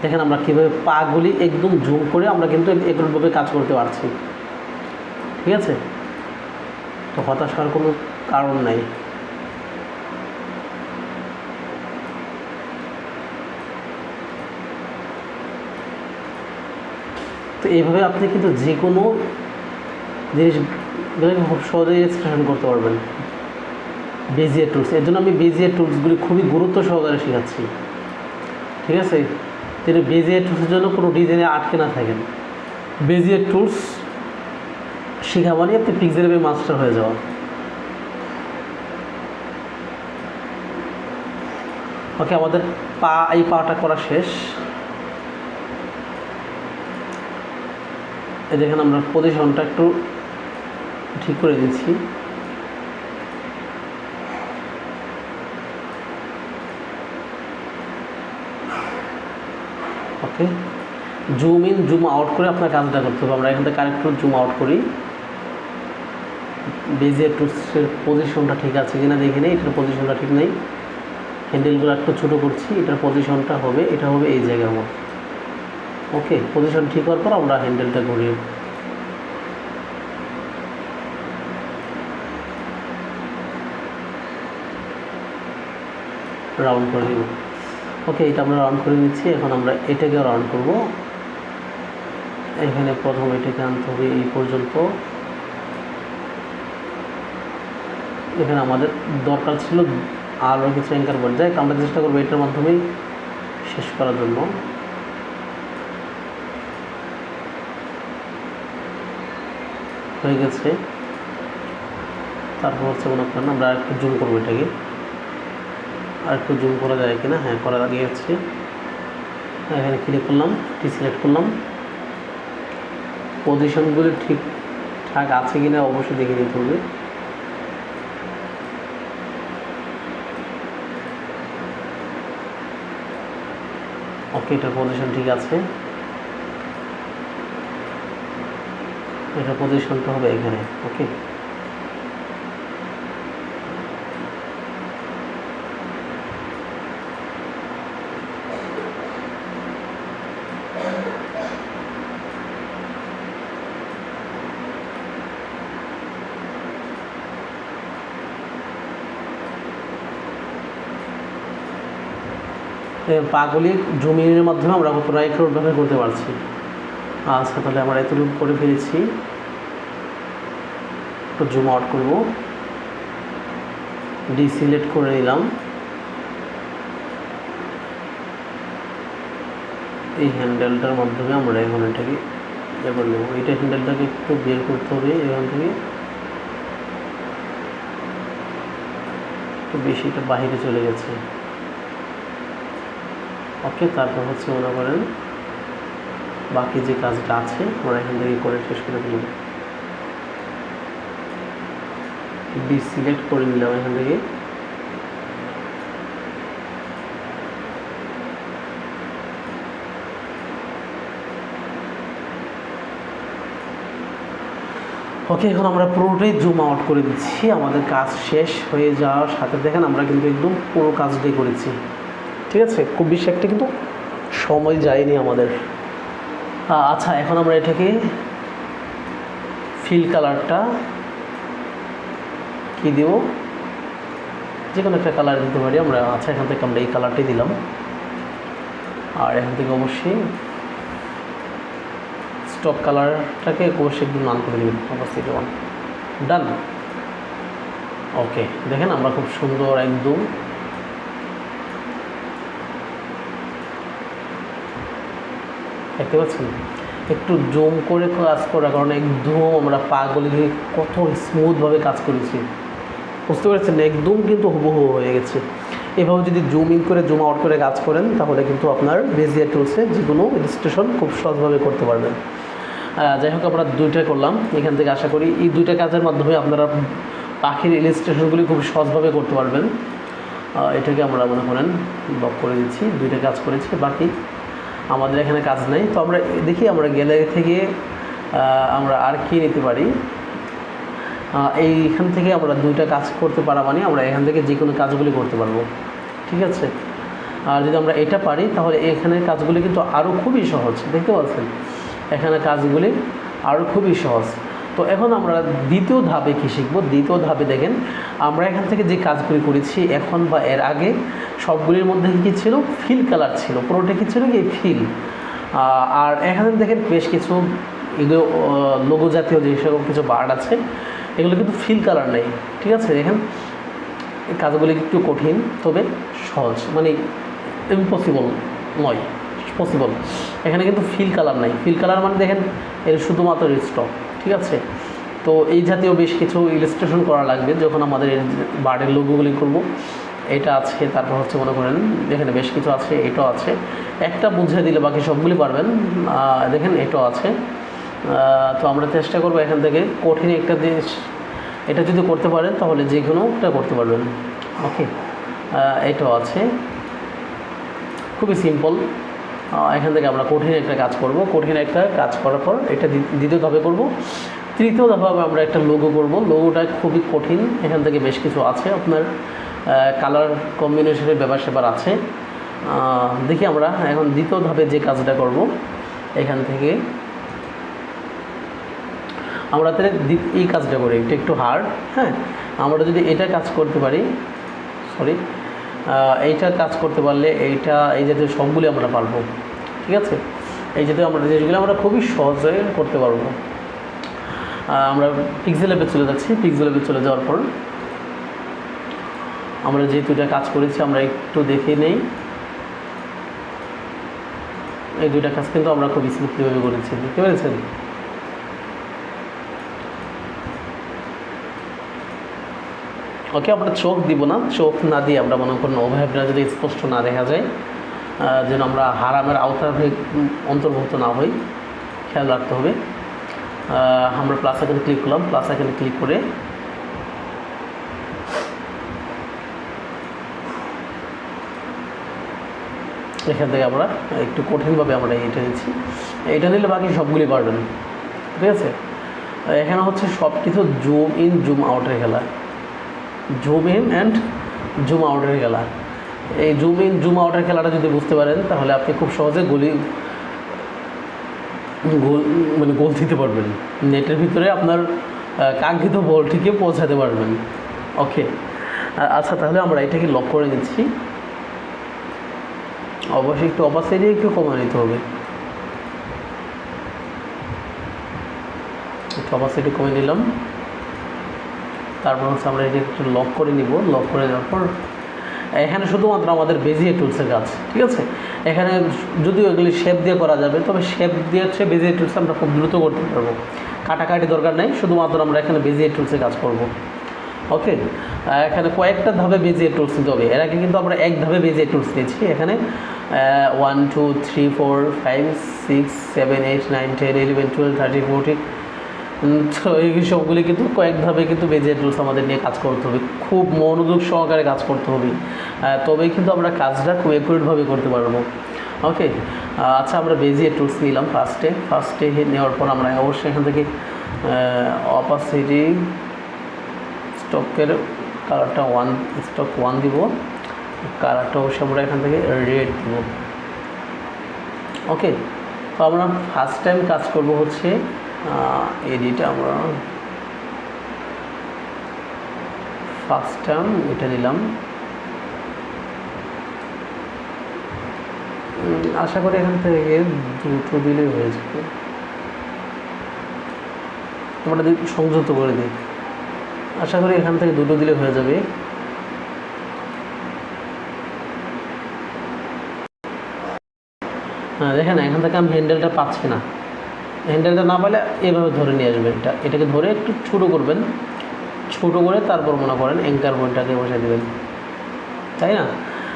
দেখেন আমরা কীভাবে পাগুলি একদম জুম করে আমরা কিন্তু এগুলোভাবে কাজ করতে পারছি। ঠিক আছে, তো হতাশ হওয়ার কোনো কারণ নাই। তো এইভাবে আপনি কিন্তু যে কোনো জিনিসগুলোকে খুব সহজেই এক্সপ্রেশন করতে পারবেন বেজিয়ার টুলস। এর জন্য আমি বেজিয়ার টুলসগুলি খুবই গুরুত্ব সহকারে শেখাচ্ছি। ঠিক আছে, তিনি বেজিয়ার টুলসের জন্য কোনো ডিজাইনে আটকে না থাকেন। বেজিয়ার টুলস শেখা মানে আপনি পিক্সেলের মাস্টার হয়ে যাওয়া। ওকে, আমাদের এই পাটা করা শেষ। এই দেখেন আমরা পজিশনটা একটু ঠিক করে দিচ্ছি। ওকে, জুম ইন জুম আউট করে আপনার কাজটা করতে হবে। আমরা এখান থেকে কারেক্ট জুম আউট করি। বেজিয়ার টুলসের পজিশনটা ঠিক আছে কিনা দেখে নেই। এটার পজিশনটা ঠিক নেই, হ্যান্ডেলগুলো একটু ছোটো করছি। এটার পজিশনটা হবে, এটা হবে এই জায়গার মধ্যে। ওকে, পজিশন ঠিক হওয়ার পর আমরা হ্যান্ডেলটা ঘুরিয়ে রাউন্ড করে দিব। ওকে, এটা আমরা রাউন্ড করে নিচ্ছি। এখন আমরা এটাকেও রাউন্ড করব। এখানে প্রথম এটাকে আনতে হবে এই পর্যন্ত। এখানে আমাদের দরকার ছিল আরও কিছু অ্যাঙ্কার পয়েন্ট, যাই আমরা চেষ্টা করবো এটার মাধ্যমেই শেষ করার জন্য। হয়ে গেছে। তারপর হচ্ছে মনে করেন আমরা আরেকটু জুম করবো এটাকে, আরেকটু জুম করা যায় কিনা। হ্যাঁ, করা গিয়েছে। এখানে ক্লিক করলাম, সিলেক্ট করলাম। পজিশনগুলি ঠিকঠাক আছে কিনা অবশ্যই দেখে নিতে হবে। ওকে, এটার পজিশন ঠিক আছে। এটার পজিশনটা হবে এখানে। ওকে, পাগুলি জুমিনের মাধ্যমে আমরা প্রায় ব্যবহার করতে পারছি। আচ্ছা, তাহলে আমরা এতটুকু করে ফেলেছি। একটু জুম আউট করব, ডিসিলেক্ট করে নিলাম। এই হ্যান্ডেলটার মাধ্যমে আমরা এখন এটাকে ইয়ে করে নেব। এইটা হ্যান্ডেলটাকে একটু বের করতে হবে এখান থেকে, একটু বেশি এটা বাহিরে চলে গেছে। ওকে, তারপর হচ্ছে মনে করেন বাকি যে কাজটা আছে আমরা এখান থেকে করে শেষ করে ফেলব। ডিসিলেক্ট করে নিলাম এখান থেকে। ওকে, এখন আমরা পুরোটাই জুম আউট করে দিচ্ছি। আমাদের কাজ শেষ হয়ে যাওয়ার সাথে দেখেন আমরা কিন্তু একদম পুরো কাজটাই করেছি। ঠিক আছে, খুব বেশি একটা কিন্তু সময় যায়নি আমাদের। আচ্ছা, এখন আমরা এটাকে ফিল কালারটা কি দেব, যে কোনো একটা কালার দিতে পারি আমরা। আচ্ছা, এখান থেকে আমরা এই কালারটাই দিলাম, আর এখান থেকে অবশ্যই স্টক কালারটাকে অবশ্যই একদম নান করে দেবেন, অবশ্যই ওয়ান, ডান। ওকে, দেখেন আমরা খুব সুন্দর একদম দেখতে পাচ্ছেন। একটু জুম করে কাজ করার কারণে একদম আমরা পাগুলি দিয়ে কত স্মুথভাবে কাজ করেছি, বুঝতে পারছেন, একদম কিন্তু হুবহু হয়ে গেছে। এভাবে যদি জুম ইন করে জুম আউট করে কাজ করেন তাহলে কিন্তু আপনার বেজিয়ার টুলসে যে কোনো ইলাস্ট্রেশন খুব সহজভাবে করতে পারবেন। যাই হোক, আমরা দুইটা করলাম। এখান থেকে আশা করি এই দুইটা কাজের মাধ্যমে আপনারা পাখির ইলাস্ট্রেশনগুলি খুব সহজভাবে করতে পারবেন। এটাকে আমরা মনে করেন লক করে দিচ্ছি, দুইটা কাজ করেছি, বাকি আমাদের এখানে কাজ নেই। তো আমরা দেখি আমরা গ্যালারি থেকে আমরা আর কি নিতে পারি। এইখান থেকে আমরা দুইটা কাজ করতে পারা মানে আমরা এখান থেকে যে কোনো কাজগুলি করতে পারবো, ঠিক আছে। আর যদি আমরা এটা পারি তাহলে এখানে কাজগুলি কিন্তু আরও খুবই সহজ, দেখতে পাচ্ছেন এখানে কাজগুলি আরও খুবই সহজ। তো এখন আমরা দ্বিতীয় ধাপে কী শিখবো। দ্বিতীয় ধাপে দেখেন আমরা এখান থেকে যে কাজগুলি করেছি এখন বা এর আগে সবগুলির মধ্যে কী ছিল, ফিল কালার ছিল, পুরোটা কী ছিল কি ফিল। আর এখানে দেখেন বেশ কিছু এগুলো লোগো জাতীয় যে সকল কিছু বার্ড আছে এগুলো কিন্তু ফিল কালার নেই, ঠিক আছে। দেখেন এই কাজগুলি একটু কঠিন তবে সহজ, মানে ইম্পসিবল নয়, পসিবল। এখানে কিন্তু ফিল কালার নাই, ফিল কালার মানে দেখেন এর শুধুমাত্র স্টক, ঠিক আছে। তো এই জাতীয় বেশ কিছু ইলাস্ট্রেশন করা লাগবে যখন আমাদের বার্ডের লোগোগুলি করব। এটা আছে, তারপর হচ্ছে মনে করেন এখানে বেশ কিছু আছে, এটাও আছে, একটা বুঝিয়ে দিলে বাকি সবগুলি পারবেন। দেখেন এটাও আছে। তো আমরা চেষ্টা করব এখান থেকে কঠিন একটা জিনিস, এটা যদি করতে পারেন তাহলে যে কোনোটা করতে পারবেন। ওকে, এটাও আছে, খুবই সিম্পল। এখান থেকে আমরা কঠিন একটা কাজ করব, কঠিন একটা কাজ করার পর এটা দ্বিতীয় ধাপে করব। তৃতীয় ধাপে আমরা একটা লোগো করব, লোগোটা খুবই কঠিন, এখান থেকে বেশ কিছু আছে, আপনার কালার কম্বিনেশনের ব্যাপার স্যাপার আছে। দেখি আমরা এখন দ্বিতীয় ধাপে যে কাজটা করব, এখান থেকে আমরা তাহলে এই কাজটা করি, এটা একটু হার্ড। হ্যাঁ, আমরা যদি এটা কাজ করতে পারি, সরি এইটা কাজ করতে পারলে এইটা এই জাতীয় সবগুলি আমরা পারবো, ঠিক আছে। এই জাতীয় আমরা জিনিসগুলো আমরা খুবই সহজে করতে পারবো। আমরা পিক্সেল ল্যাবে চলে যাচ্ছি, পিক্সেল ল্যাবে চলে যাওয়ার পর আমরা যেহেতু এটা কাজ করেছি আমরা একটু দেখে নেই। এই দুইটা কাজ কিন্তু আমরা খুব স্মুথলিভাবে করেছি, দেখতে পেরেছেন। ওকে, আমরা চোখ দিব না, চোখ না দিয়ে আমরা মনে করেন ওভারহেডটা যদি স্পষ্ট না দেখা যায়, যেন আমরা হারামের আওতার অন্তর্ভুক্ত না হই, খেয়াল রাখতে হবে। আমরা প্লাস আইকনে ক্লিক করলাম, প্লাস আইকনে ক্লিক করে এখান থেকে আমরা একটু কঠিনভাবে আমরা এটা নিচ্ছি, এটা নিলে বাকি সবগুলি পারবেন, ঠিক আছে। এখানে হচ্ছে সব কিছু জুম ইন জুম আউটের খেলা, জুম ইন অ্যান্ড জুম আউটের খেলা। এই জুম ইন জুম আউটের খেলাটা যদি বুঝতে পারেন তাহলে আপনি খুব সহজে গোল দিতে পারবেন, নেটের ভিতরে আপনার কাঙ্ক্ষিত বলটিকে পৌঁছাতে পারবেন। ওকে, আচ্ছা, তাহলে আমরা এটাকে লক করে নিচ্ছি। অবশ্যই একটু অপাসিটি একটু কমিয়ে নিতে হবে, একটু অপাসিটি কমিয়ে নিলাম। তারপর হচ্ছে আমরা এটা একটু লক করে নিব। লক করে যাওয়ার পর এখানে শুধুমাত্র আমাদের বেজিয়ার টুলসের কাজ, ঠিক আছে। এখানে যদিও এগুলি শেপ দিয়ে করা যাবে, তবে শেপ দিয়ে হচ্ছে বেজিয়ার টুলস আমরা খুব দ্রুত করতে পারবো, কাটাকাটি দরকার নেই, শুধুমাত্র আমরা এখানে বেজিয়ার টুলসে কাজ করব। ওকে, এখানে কয়েকটা ধাপে বেজিয়ার টুলস নিতে হবে। এর আগে কিন্তু আমরা এক ধাপে বেজিয়ার টুলস নিয়েছি। এখানে 1 2 3 4 5 6 7 8 9 10 11 12 13 14, তো এই সবগুলি কিন্তু কয়েক ধাপে কিন্তু বেজিয়ার টুলস আমাদের নিয়ে কাজ করতে হবে, খুব মনোযোগ সহকারে কাজ করতে হবে, তবেই কিন্তু আমরা কাজটা খুব অ্যাকুরেটভাবে করতে পারবো। ওকে, আচ্ছা, আমরা বেজিয়ার টুলস নিলাম ফার্স্টে নেওয়ার পর আমরা অবশ্যই এখান থেকে অপাসিটি স্টকের কালারটা স্টক 1 দিব, কালারটা অবশ্যই আমরা এখান থেকে রেড দিব। ওকে, তো আমরা ফার্স্ট টাইম কাজ করব হচ্ছে এডিট, আমরা ফার্স্ট টাইম এটা নিলাম। আশা করি এখান থেকে দুটো দিলে হয়ে যাবে। আমরা সংযুক্ত করে দিই, আশা করি এখান থেকে দুটো দিলে হয়ে যাবে। হ্যাঁ দেখেন এখান থেকে আমি হ্যান্ডেলটা পাচ্ছি না, হ্যান্ডেলটা না পেলে এভাবে ধরে নিয়ে আসবেন, এটাকে ধরে একটু ছোটো করবেন, ছোটো করে তারপর মনে করেন অ্যাঙ্কার পয়েন্টটাকে বসে দেবেন, তাই না?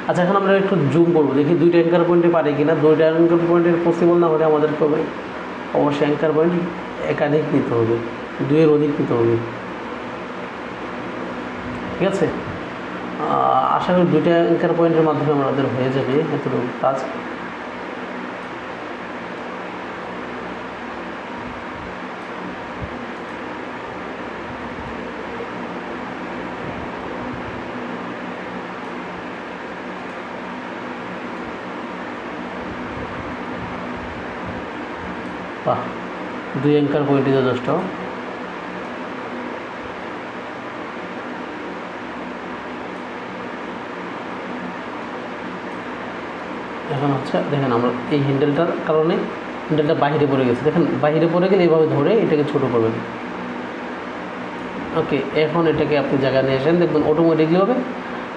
আচ্ছা এখন আমরা একটু জুম করবো, দেখি দুইটা অ্যাঙ্কার পয়েন্টে পারি কিনা। দুইটা অ্যাঙ্কার পয়েন্টের পসিবল না হলে আমাদেরকে অবশ্যই অ্যাঙ্কার পয়েন্ট একাধিক নিতে হবে, দুইয়ের অধিক নিতে হবে, ঠিক আছে? আশা করি দুইটা অ্যাঙ্কার পয়েন্টের মাধ্যমে আমাদের হয়ে যাবে এতটুকু কাজ। বাহ, দুই অ্যাঙ্কার পয়েন্টই যথেষ্ট। এখন হচ্ছে দেখেন আমরা এই হ্যান্ডেলটার কারণে হ্যান্ডেলটা বাইরে পড়ে গেছে, দেখেন বাইরে পড়ে গেলে এইভাবে ধরে এটাকে ছোটো করবেন। ওকে, এখন এটাকে আপনি জায়গায় নিয়ে আসেন, দেখবেন অটোমেটিকলি হবে,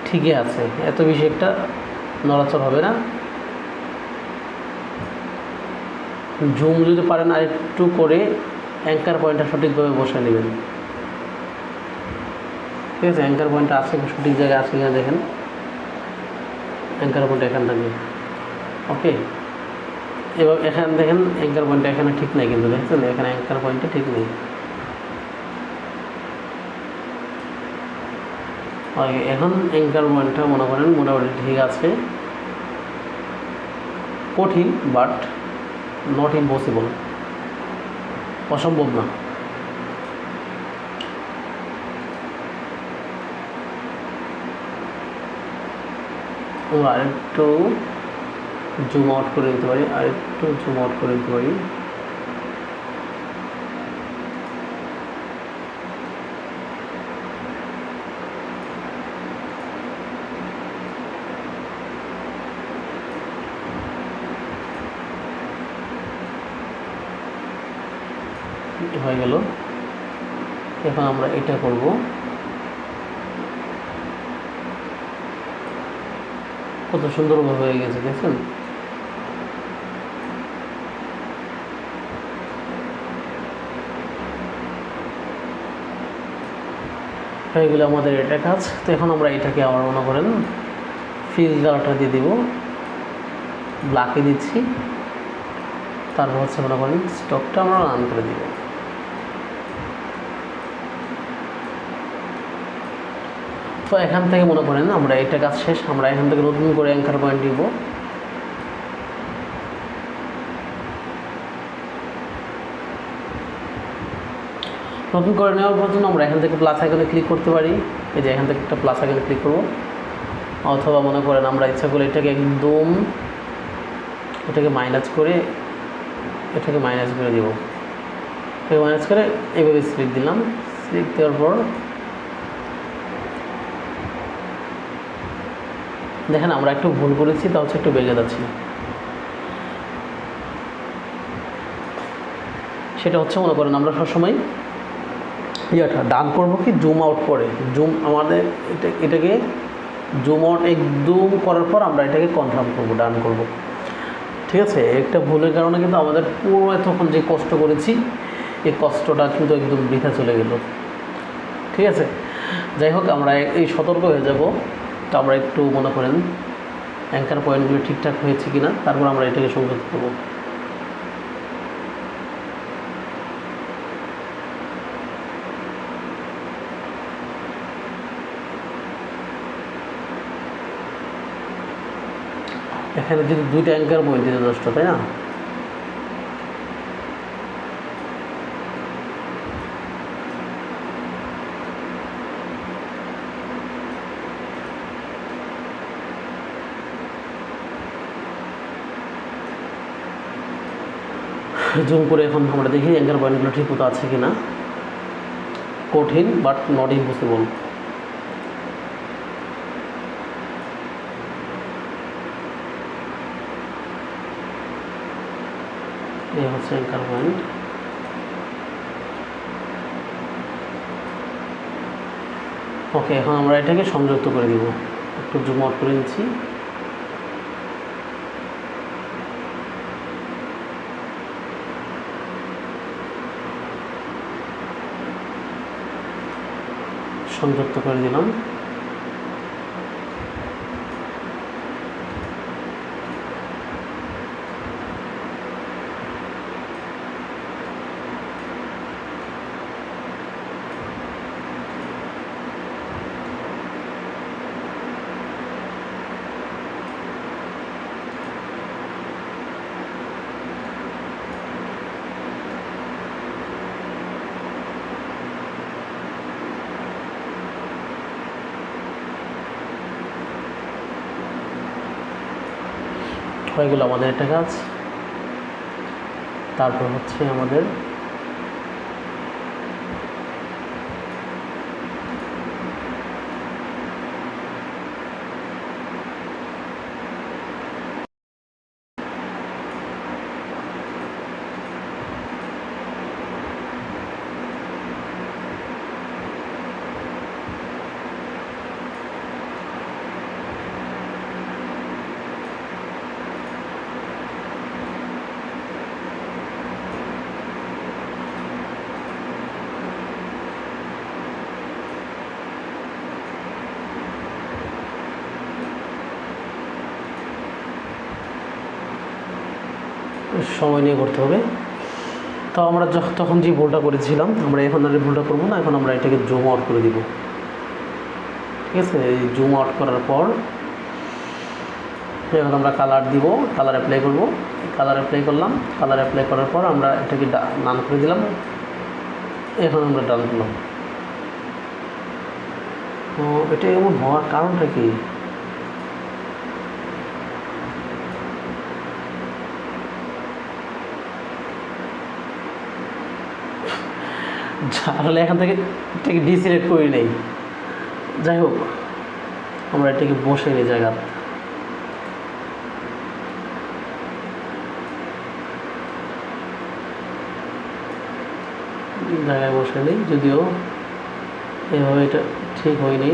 ঠিকই আছে, এত বেশি একটা নড়াচড় হবে না। জুম যদি পারেন আর একটু করে অ্যাঙ্কার পয়েন্টটা সঠিকভাবে বসে নেবেন, ঠিক আছে? অ্যাঙ্কার পয়েন্টটা আছে সঠিক জায়গায় আছে কিনা দেখেন, অ্যাঙ্কার পয়েন্ট এখান থেকে। ওকে, এবার এখানে দেখেন অ্যাঙ্কার পয়েন্টটা এখানে ঠিক নেই, কিন্তু দেখছেন এখানে অ্যাঙ্কার পয়েন্টটা ঠিক নেই। এখন অ্যাঙ্কার পয়েন্টটা মনে করেন মোটামুটি ঠিক আছে, কঠিন বাট নট ইম্পসিবল, অসম্ভব না। আমরা আরেকটু জুম আউট করে দিতে পারি, আরেকটু জুম আউট করে দিতে পারি। হয়ে গেল। এখন আমরা এটা করব, কত সুন্দরভাবে হয়ে গেছে দেখছেন। হয়ে গেলে আমাদের এটা কাজ। তো এখন আমরা এটাকে আবার মনে করেন ফিল কালারটা দিয়ে দিব, ব্ল্যাকে দিচ্ছি, তারপর হচ্ছে মনে করেন স্টকটা আমরা রান করে দিব। তো এখান থেকে মনে করেন আমরা এটা কাজ শেষ, আমরা এখান থেকে নতুন করে অ্যাঙ্কার পয়েন্ট দিব। নতুন করে নেওয়ার জন্য আমরা এখান থেকে প্লাস আইকনে ক্লিক করতে পারি, এই যে এখান থেকে একটা প্লাস আইকনে ক্লিক করব, অথবা মনে করেন আমরা ইচ্ছা করে এটাকে একদম এটাকে মাইনাস করে এটাকে মাইনাস করে দেব, এটাকে মাইনাস করে এভাবে সিলেক্ট দিলাম। সিলেক্ট দেওয়ার পর দেখেন আমরা একটু ভুল করেছি, তা হচ্ছে একটু বেগে যাচ্ছি, সেটা হচ্ছে মনে করেন আমরা সবসময় ইয়েটা ডান করবো কি জুম আউট করে, জুম আমাদের এটাকে জুম আউট একদম করার পর আমরা এটাকে কনফার্ম করবো, ডান করব, ঠিক আছে? একটা ভুলের কারণে কিন্তু আমাদের পুরো এতক্ষণ যে কষ্ট করেছি এই কষ্টটা কিন্তু একদম বৃথা চলে গেল, ঠিক আছে? যাই হোক আমরা এই সতর্ক হয়ে যাব। তো আমরা একটু মনে করেন অ্যাঙ্কার পয়েন্টগুলো ঠিকঠাক হয়েছে কিনা, তারপর আমরা এটাকে সংযুক্ত করব। এখানে যদি দুইটা অ্যাঙ্কার পয়েন্ট দিতে যথেষ্ট, তাই না? জুম করে এখন আমরা দেখি অ্যাঙ্কার পয়েন্টগুলো ঠিক মতো আছে কি না। কঠিন বাট নট ইম্পসিবল। এই হচ্ছে অ্যাঙ্কার পয়েন্ট। ওকে, এখন আমরা এটাকে সংযুক্ত করে দিব। একটু জুম আউট করে নিচ্ছি। সংযুক্ত করে দিলাম। হয়ে গেল আমাদের একটা কাজ। তারপর হচ্ছে আমাদের সময় নিয়ে করতে হবে। তো আমরা তখন যে ভুলটা করেছিলাম, আমরা এখন আর ভুলটা করবো না। এখন আমরা এটাকে জুম আউট করে দিব। ঠিক আছে, এই জুম আউট করার পর এখন আমরা কালার দিব, কালার অ্যাপ্লাই করব। কালার অ্যাপ্লাই করলাম। কালার অ্যাপ্লাই করার পর আমরা এটাকে ডান করে দিলাম। এখন আমরা ডান করলাম। তো এটা এমন হওয়ার কারণটা কি? তাহলে এখান থেকে এটাকে ডিসিলেক্ট করি নেই। যাই হোক, আমরা এটাকে বসে নিই জায়গায় বসে নিই। যদিও এভাবে এটা ঠিক হয়নি।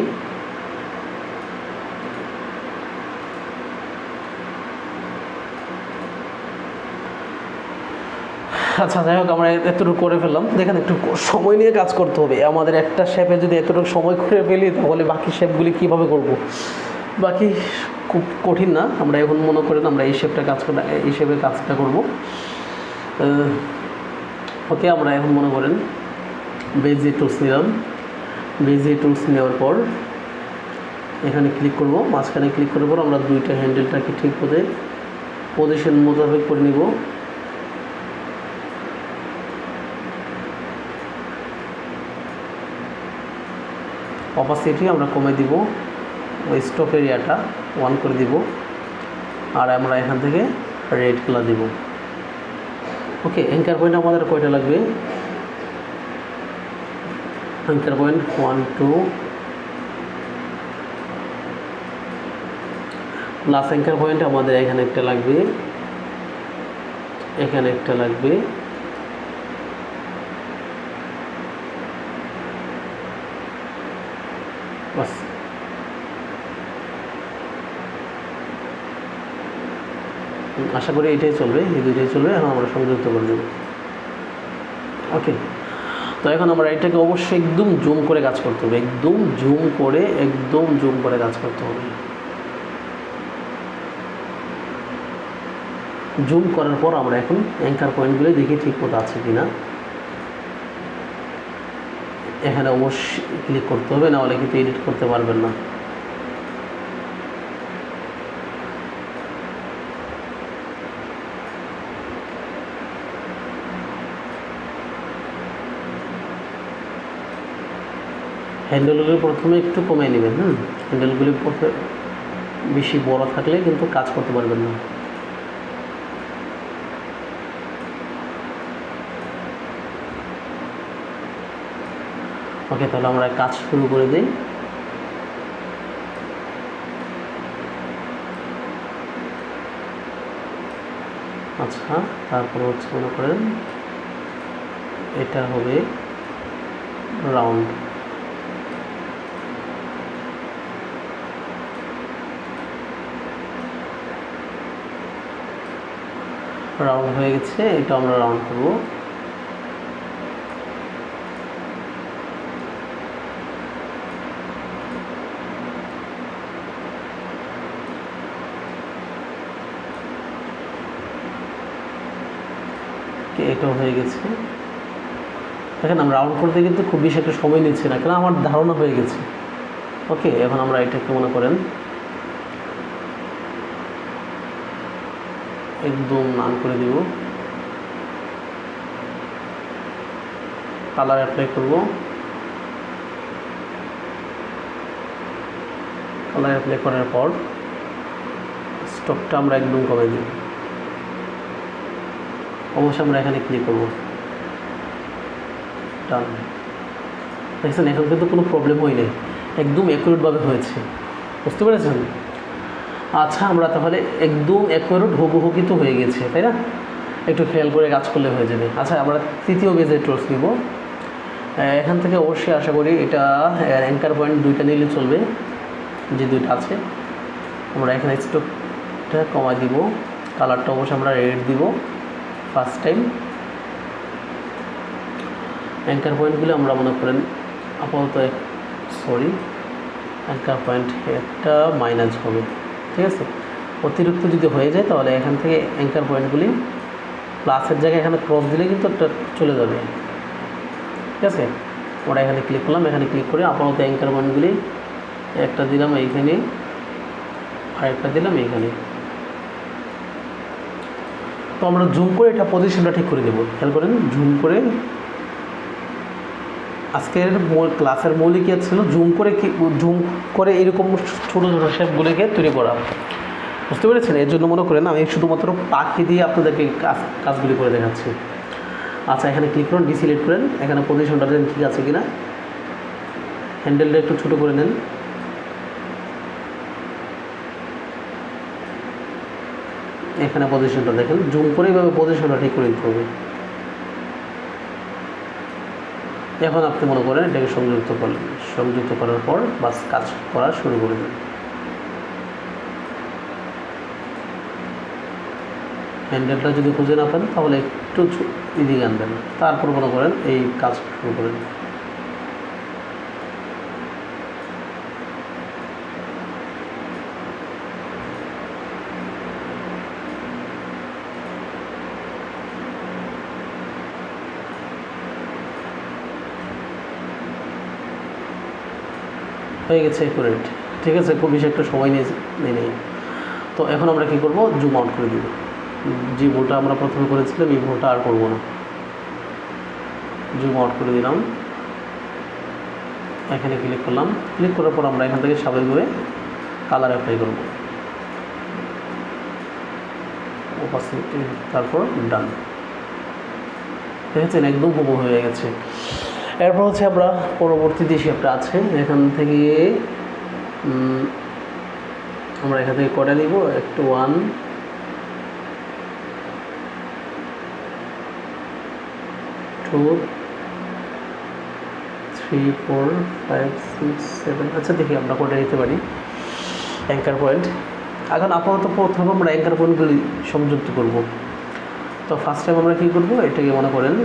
আচ্ছা, যাই হোক, আমরা এতটুকু করে ফেললাম। দেখেন, একটু সময় নিয়ে কাজ করতে হবে আমাদের। একটা শেপে যদি এতটুকু সময় করে ফেলি, তাহলে বাকি শেপগুলি কীভাবে করব? বাকি খুব কঠিন না। আমরা এখন মনে করেন আমরা এই শেপটা এই শেপের কাজটা করব। ওকে, আমরা এখন মনে করেন বেজিক টুলস নিলাম। বেজিক টুলস নেওয়ার পর এখানে ক্লিক করব। মাঝখানে ক্লিক করার পর আমরা দুইটা হ্যান্ডেলটাকে ঠিক করে পজিশন মোতাবেক করে নিব। অপাসিটি আমরা কমে দিব। ওই স্টপ এরিয়াটা 1 করে দিব। আর আমরা এখান থেকে রেড কালার দিব। ওকে, অ্যাঙ্কার পয়েন্ট আমাদের কয়টা লাগবে? Anchor point 1 2 plus anchor point আমাদের এখানে একটা লাগবে, এখানে একটা লাগবে। বাস, আশা করি এটাই চলবে, এই দুইটাই চলবে। এখন আমরা সংযুক্ত করে দেব। ওকে, তো এখন আমরা এটাকে অবশ্যই একদম জুম করে কাজ করতে হবে। একদম জুম করে কাজ করতে হবে। জুম করার পর আমরা এখন অ্যাঙ্কার পয়েন্টগুলো দেখি ঠিক মতো আছে কিনা। এখানে অবশ্যই ক্লিক করতে হবে, না হলে কিন্তু এডিট করতে পারবেন না। হ্যান্ডেলগুলি প্রথমে একটু কমিয়ে নেবেন। হ্যান্ডেলগুলি বেশি বড় থাকলে কিন্তু কাজ করতে পারবেন না। ওকে, তাহলে আমরা কাজ শুরু করে দিই। আচ্ছা, তারপর হচ্ছে মনে করেন এটা হবে রাউন্ড। রাউন্ড হয়ে গেছে, এটা আমরা রাউন্ড করব। এটাও হয়ে গেছে। দেখেন আমরা রাউন্ড করতে কিন্তু খুব বেশি একটা সময় নিচ্ছে না, কেন আমার ধারণা হয়ে গেছে। ওকে, এখন আমরা এটাকে মনে করেন একদম নান করে দিব। কালার অ্যাপ্লাই করব। কালার অ্যাপ্লাই করার পর স্টকটা আমরা একদম কমে দিব। অবশ্যই আমরা এখানে ক্লিক করব। ডান। দেখছেন, এখন কিন্তু কোনো প্রবলেম হয়নি, একদম অ্যাকুরেটভাবে হয়েছে। বুঝতে পেরেছেন? আচ্ছা, আমরা তাহলে একদম অ্যাকুরেট হুবহু কিন্তু হয়ে গেছে, তাই না? একটু খেয়াল করে কাজ করলে হয়ে যাবে। আচ্ছা, আমরা তৃতীয় পেজের টুলস নিব। এখান থেকে অবশ্যই আশা করি এটা অ্যাঙ্কার পয়েন্ট দুইটা নিলে চলবে, যে দুইটা আছে। আমরা এখানে স্টকটা কমাই দিব। কালারটা অবশ্যই আমরা রেড দিব ফার্স্ট টাইম। অ্যাঙ্কার পয়েন্টগুলো আমরা মনে করেন আপাতত অ্যাঙ্কার পয়েন্ট একটা মাইনাস হবে, ঠিক আছে? অতিরিক্ত যদি হয়ে যায় তাহলে এখান থেকে অ্যাঙ্কার পয়েন্টগুলি প্লাসের জায়গায় এখানে ক্রস দিলে কিন্তু একটা চলে যাবে, ঠিক আছে? ওরা এখানে ক্লিক করলাম, এখানে ক্লিক করে আপাতত অ্যাঙ্কার পয়েন্টগুলি একটা দিলাম এইখানে, আরেকটা দিলাম এইখানে। তো আমরা জুম করে এটা পজিশনটা ঠিক করে দেবো। খেয়াল করেন, জুম করে আজকের ক্লাসের মৌলিকীয় ছিল জুম করে এরকম ছোটো ছোটো শেপগুলিকে তৈরি করা। বুঝতে পেরেছেন? এর জন্য মনে করেন আমি শুধুমাত্র পাখি দিয়ে আপনাদেরকে কাজগুলি করে দেখাচ্ছি। আচ্ছা, এখানে ক্লিক করুন, ডিসিলেক্ট করেন, এখানে পজিশনটা দেন ঠিক আছে কিনা। হ্যান্ডেলটা একটু ছোটো করে নেন। এখানে পজিশনটা দেখেন, জুম করে এইভাবে পজিশনটা ঠিক করে দিতে হবে। এখন আপনি মনে করেন এটাকে সংযুক্ত করলেন, সংযুক্ত করার পর বাস কাজ করা শুরু করে দেন। হ্যান্ডেলটা যদি খুঁজে না পান তাহলে একটু এদিকে আনবেন, তারপর মনে করেন এই কাজ শুরু করেন। হয়ে গেছে অ্যাকুরেট, ঠিক আছে? খুব বেশি একটা সময় নেই। তো এখন আমরা কী করব, জুম আউট করে দিব। যে ভুলটা আমরা প্রথমে করেছিলাম এই ভুলটা আর করব না। জুম আউট করে দিলাম, এখানে ক্লিক করলাম। ক্লিক করার পর আমরা এখান থেকে স্বাভাবিকভাবে কালার অ্যাপ্লাই করব, অপাসিটি, তারপর ডান। দেখেছেন, একদম হুবহু হয়ে গেছে। এরপর হচ্ছে আমরা পরবর্তী যে শেপটা আছে এখান থেকে আমরা এখান থেকে কটা নিব, একটু 1 2 3 4 5 6 7। আচ্ছা, দেখি আমরা কটা নিতে পারি অ্যাঙ্কার পয়েন্ট। এখন আপাতত প্রথমে আমরা অ্যাঙ্কার পয়েন্টগুলি সংযুক্ত করব। তো ফার্স্ট টাইম আমরা কী করব, এটাকে মনে করেন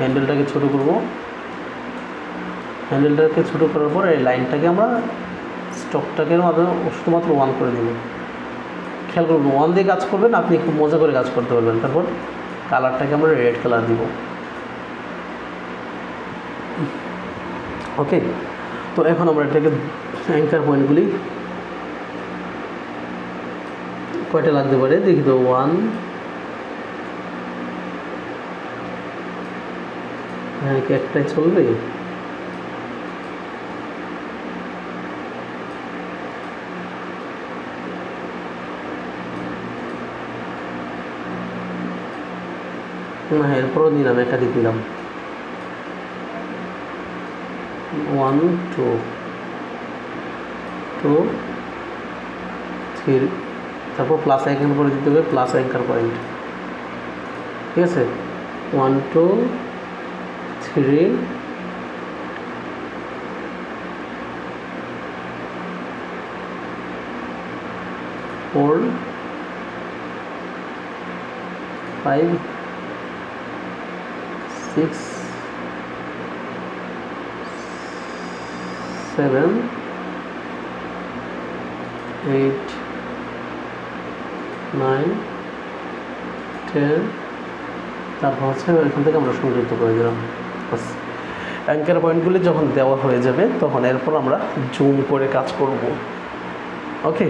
হ্যান্ডেলটাকে ছোটো করব। হ্যান্ডেলটাকে ছোটো করার পর এই লাইনটাকে আমরা স্টকটাকে শুধুমাত্র 1 করে দেব। খেয়াল করবেন, 1 দিয়ে কাজ করবেন, আপনি খুব মজা করে কাজ করতে পারবেন। তারপর কালারটাকে আমরা রেড কালার দিব। ওকে, তো এখন আমরা এটাকে অ্যাঙ্কার পয়েন্টগুলি কয়টা লাগতে পারে দেখি তো। 1, হ্যাঁ, কি একটাই চলবে? না, এরপরও দিলাম, একাধিক দিলাম। 1 2 2 3, তারপর প্লাস আইকন করে দিতে হবে, প্লাস অ্যাঙ্কার পয়েন্ট। ঠিক আছে, 1 2 3 4 5 6 7 8 9 10, তারপর হচ্ছে এখান থেকে আমরা সংযুক্ত করে দিলাম। বাস, অ্যাঙ্কার পয়েন্টগুলি যখন দেওয়া হয়ে যাবে তখন এরপর আমরা জুম করে কাজ করব। ওকে,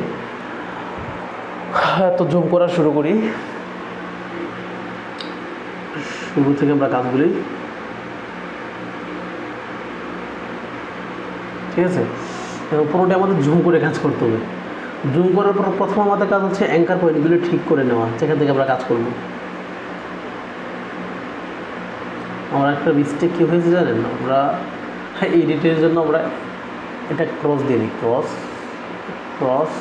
তো জুম করা শুরু করি। শুরু থেকে আমরা কাজগুলি, ঠিক আছে, এবং পুরোটা আমাদের জুম করে কাজ করতে হবে। জুম করার পর প্রথম আমাদের কাজ হচ্ছে অ্যাঙ্কার পয়েন্টগুলি ঠিক করে নেওয়া, যেখান থেকে আমরা কাজ করব। আমার একটা মিস্টেক কী হয়েছে জানেন, আমরা এডিটের জন্য আমরা এটা ক্রস দিয়ে নিই, ক্রস ক্রস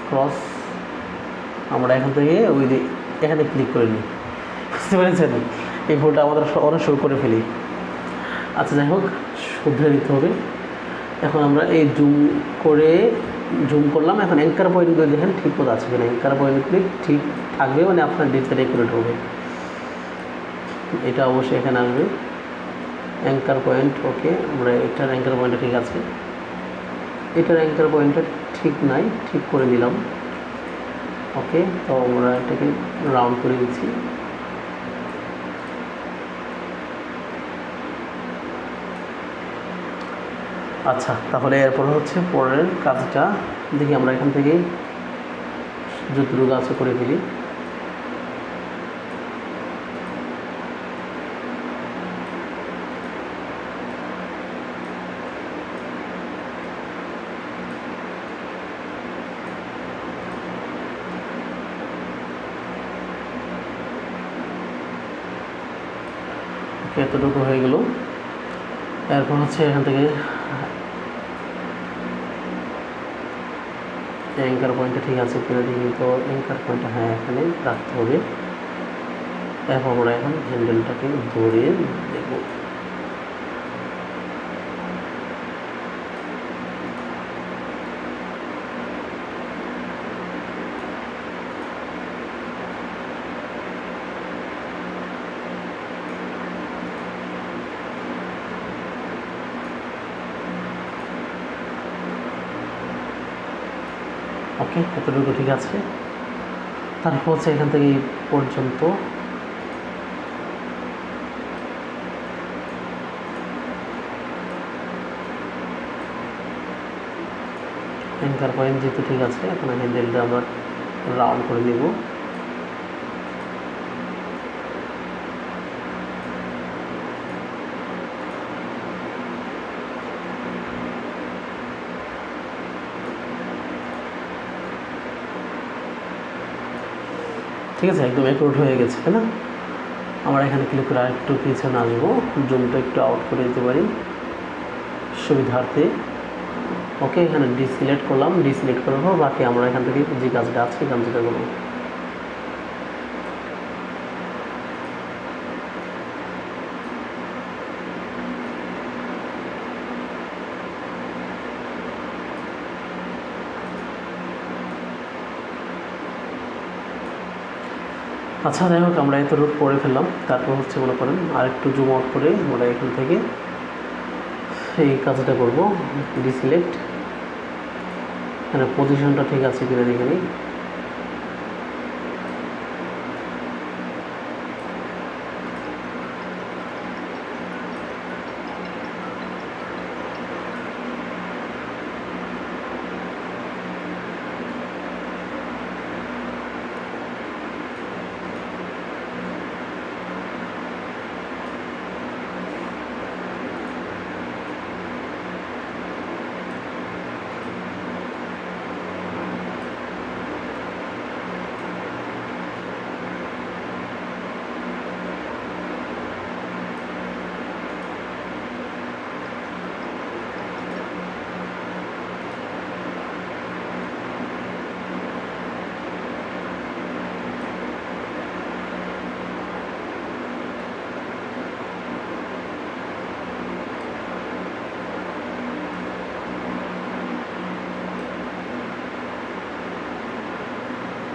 ক্রস, আমরা এখান থেকে ওই যে এখানে ক্লিক করে নিই, বুঝতে পেরেছেন? এই ভুলটা আমাদের অনেক শুরু করে ফেলি। আচ্ছা, যাই হোক, শুধরে নিতে হবে। এখন আমরা এই জুম করলাম। এখন অ্যাঙ্কার পয়েন্টগুলো দেখেন ঠিক মতো আছে কিনা। অ্যাঙ্কার পয়েন্টগুলি ঠিক থাকবে মানে আপনার ডিসপ্লে একুরেট হবে। এটা অবশ্যই এখানে আসবে অ্যাঙ্কার পয়েন্ট। ওকে, আমরা এটার অ্যাঙ্কার পয়েন্টটা ঠিক আছে, এটার অ্যাঙ্কার পয়েন্টটা ঠিক নাই, ঠিক করে দিলাম। ওকে, তো আমরা এটাকে রাউন্ড করে দিচ্ছি। আচ্ছা, তাহলে এরপর হচ্ছে পরের কাজটা দেখি, আমরা এখান থেকে যতটুকু আছে করে ফেলি। এতটুকু হয়ে গেল। এরপর হচ্ছে এখান থেকে অ্যাঙ্কার পয়েন্টটা ঠিক আছে কিনা দেখি। তো অ্যাঙ্কার পয়েন্টটা হ্যাঁ এখানে রাখতে হবে। এরপর আমরা এখন হ্যান্ডেলটাকে ধরে দেখব। ওকে, এতটুকু ঠিক আছে। তারপর হচ্ছে এখান থেকে এই পর্যন্ত অ্যাঙ্কার পয়েন্ট যেহেতু ঠিক আছে, এখন হ্যান্ডেলটা আমরা রাউন্ড করে নেব। ঠিক আছে, একদম অ্যাকুরেট হয়ে গেছে, তাই না? আমরা এখানে ক্লিক করে আরেকটু পিছনে আসবো, জুমটা একটু আউট করে দিতে পারি সুবিধার্থে। ওকে, এখানে ডিসিলেক্ট করলাম। ডিসিলেক্ট করার পর বাকি আমরা এখান থেকে যে কাজটা আছে এই কাজটা করবো। আচ্ছা, যাই হোক, আমরা এতটুকু করে ফেললাম। তারপর হচ্ছে মনে করেন আরেকটু জুম আউট করে আমরা এখান থেকে এই কাজটা করব। ডিসিলেক্ট, এখানে পজিশনটা ঠিক আছে কিনা দেখে নিই।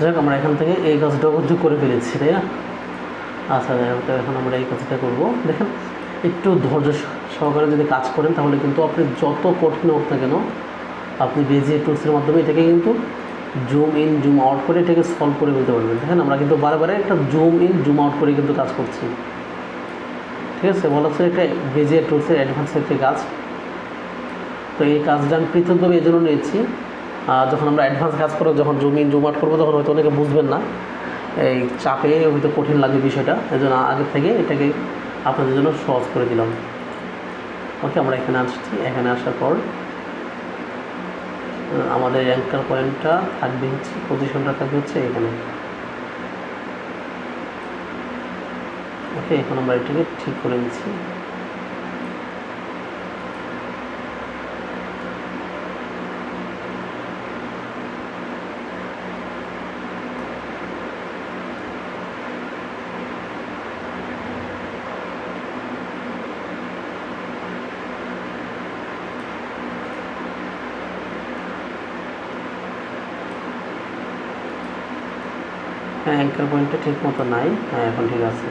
যাক আমরা এখান থেকে এই কাজটাও কিন্তু করে ফেলেছি, তাই না? আচ্ছা তো এখন আমরা এই কাজটা করব। দেখেন একটু ধৈর্য সহকারে যদি কাজ করেন তাহলে কিন্তু আপনি যত কঠিন হোক না কেন আপনি বেজিয়ার টুলসের মাধ্যমে এটাকে কিন্তু জুম ইন জুম আউট করে এটাকে সলভ করে ফেলতে পারবেন। দেখেন আমরা কিন্তু বারে একটা জুম ইন জুম আউট করে কিন্তু কাজ করছি, ঠিক আছে? বলা হচ্ছে এটা বেজিয়ার টুলসের অ্যাডভান্স একটি কাজ। তো এই কাজটা আমি পৃথকভাবে এই জন্য নিয়েছি, যখন আমরা অ্যাডভান্স কাজ করবো, যখন জুম ইন জুম আউট করবো তখন হয়তো অনেকে বুঝবেন না, এই চাপে হয়তো কঠিন লাগবে বিষয়টা, এই জন্য আগের থেকে এটাকে আপনাদের জন্য সহজ করে দিলাম। ওকে, আমরা এখানে আসছি। এখানে আসার পর আমাদের অ্যাঙ্কার পয়েন্টটা থাকবে হচ্ছে, পজিশনটা থাকবে হচ্ছে এখানে। ওকে, এখন আমরা এটাকে ঠিক করে নিচ্ছি। হ্যাঁ, অ্যাঙ্কার পয়েন্টটা ঠিক মতো নাই। হ্যাঁ, এখন ঠিক আছে।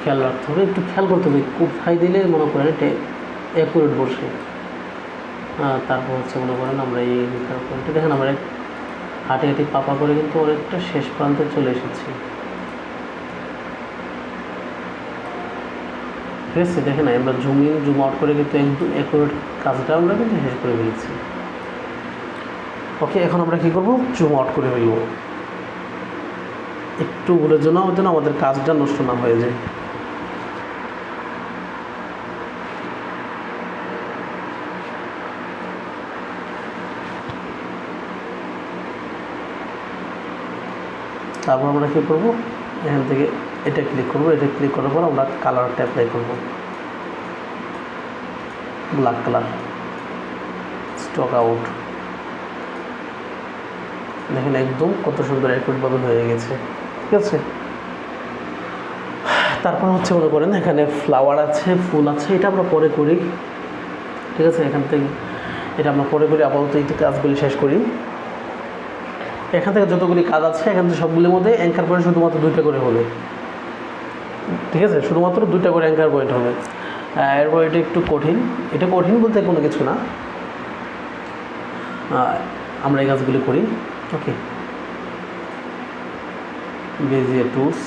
খেয়াল রাখতে হবে, একটু খেয়াল করতে হবে, কোথায় দিলে মনে করেন এটা অ্যাকুরেট বসে। তারপর হচ্ছে মনে করেন আমরা এই অ্যাঙ্কার পয়েন্টটা দেখেন আমরা হাঁটি হাঁটি পাপা করে কিন্তু অনেকটা শেষ প্রান্তে চলে এসেছি, ঠিক আছে? দেখেন আমরা জুম ইন জুম আউট করে কিন্তু একদম অ্যাকুরেট কাজটা আমরা কিন্তু শেষ করে ফেলেছি। ওকে, এখন আমরা কী করবো? জুম আউট করে ফেলবো একটু ভুলের জন্য, ওই জন্য আমাদের কাজটা নষ্ট না হয়ে যায়। তারপর আমরা কী করবো? এখান থেকে এটা ক্লিক করবো। এটা ক্লিক করার পর আমরা কালারটা অ্যাপ্লাই করবো, ব্ল্যাক কালার, স্টক আউট। দেখেন একদম কত সুন্দর অ্যাকুরেটভাবে হয়ে গেছে, ঠিক আছে? তারপর হচ্ছে মনে করেন এখানে ফ্লাওয়ার আছে, ফুল আছে, এটা আমরা পরে করি, ঠিক আছে? এখান থেকে এটা আমরা পরে করি, আপাতত এই কাজগুলি শেষ করি। এখান থেকে যতগুলি কাজ আছে এখান থেকে সবগুলির মধ্যে অ্যাঙ্কার পয়েন্ট শুধুমাত্র 2টা করে হবে, ঠিক আছে? শুধুমাত্র 2টা করে অ্যাঙ্কার পয়েন্ট হবে। এরপর এটা একটু কঠিন, এটা কঠিন বলতে কোনো কিছু না, আমরা এই কাজগুলি করি। ওকে, বেজিয়ার টুলস,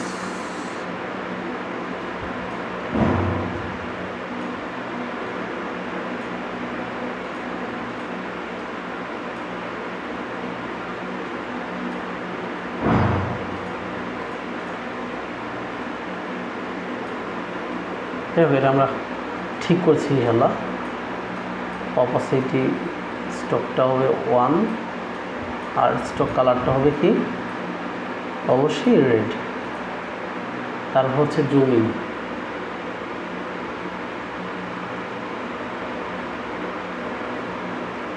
এটা আমরা ঠিক করছি ইনশাল্লাহ। অপাসিটি স্টকটা হবে 1, আর স্টক কালারটা হবে কি? অবশ্যই রেড। তারপর হচ্ছে জুম ইন,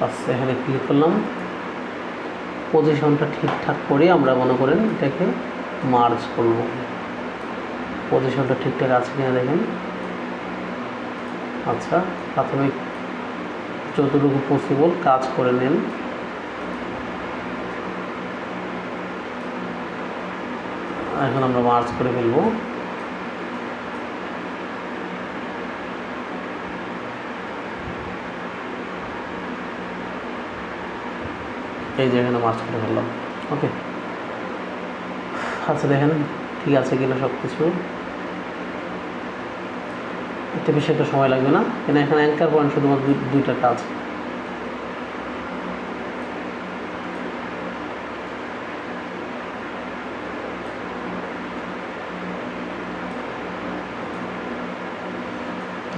আচ্ছা এখানে ক্লিক করলাম। পজিশনটা ঠিকঠাক করে আমরা মনে করেন এটাকে মার্জ করব। পজিশনটা ঠিকঠাক আছে কিনা দেখেন। আচ্ছা, প্রাথমিক যতটুকু পসিবল কাজ করে নেন। এখন আমরা মার্জ করে ফেলবো। এই যে এখানে মার্জ করে ফেললাম। ওকে, আচ্ছা দেখেন ঠিক আছে কিনা সব কিছু। এটা বেশি একটা সময় লাগবে না, কেন এখানে অ্যাঙ্কার পয়েন্ট শুধুমাত্র 2টা কাজ।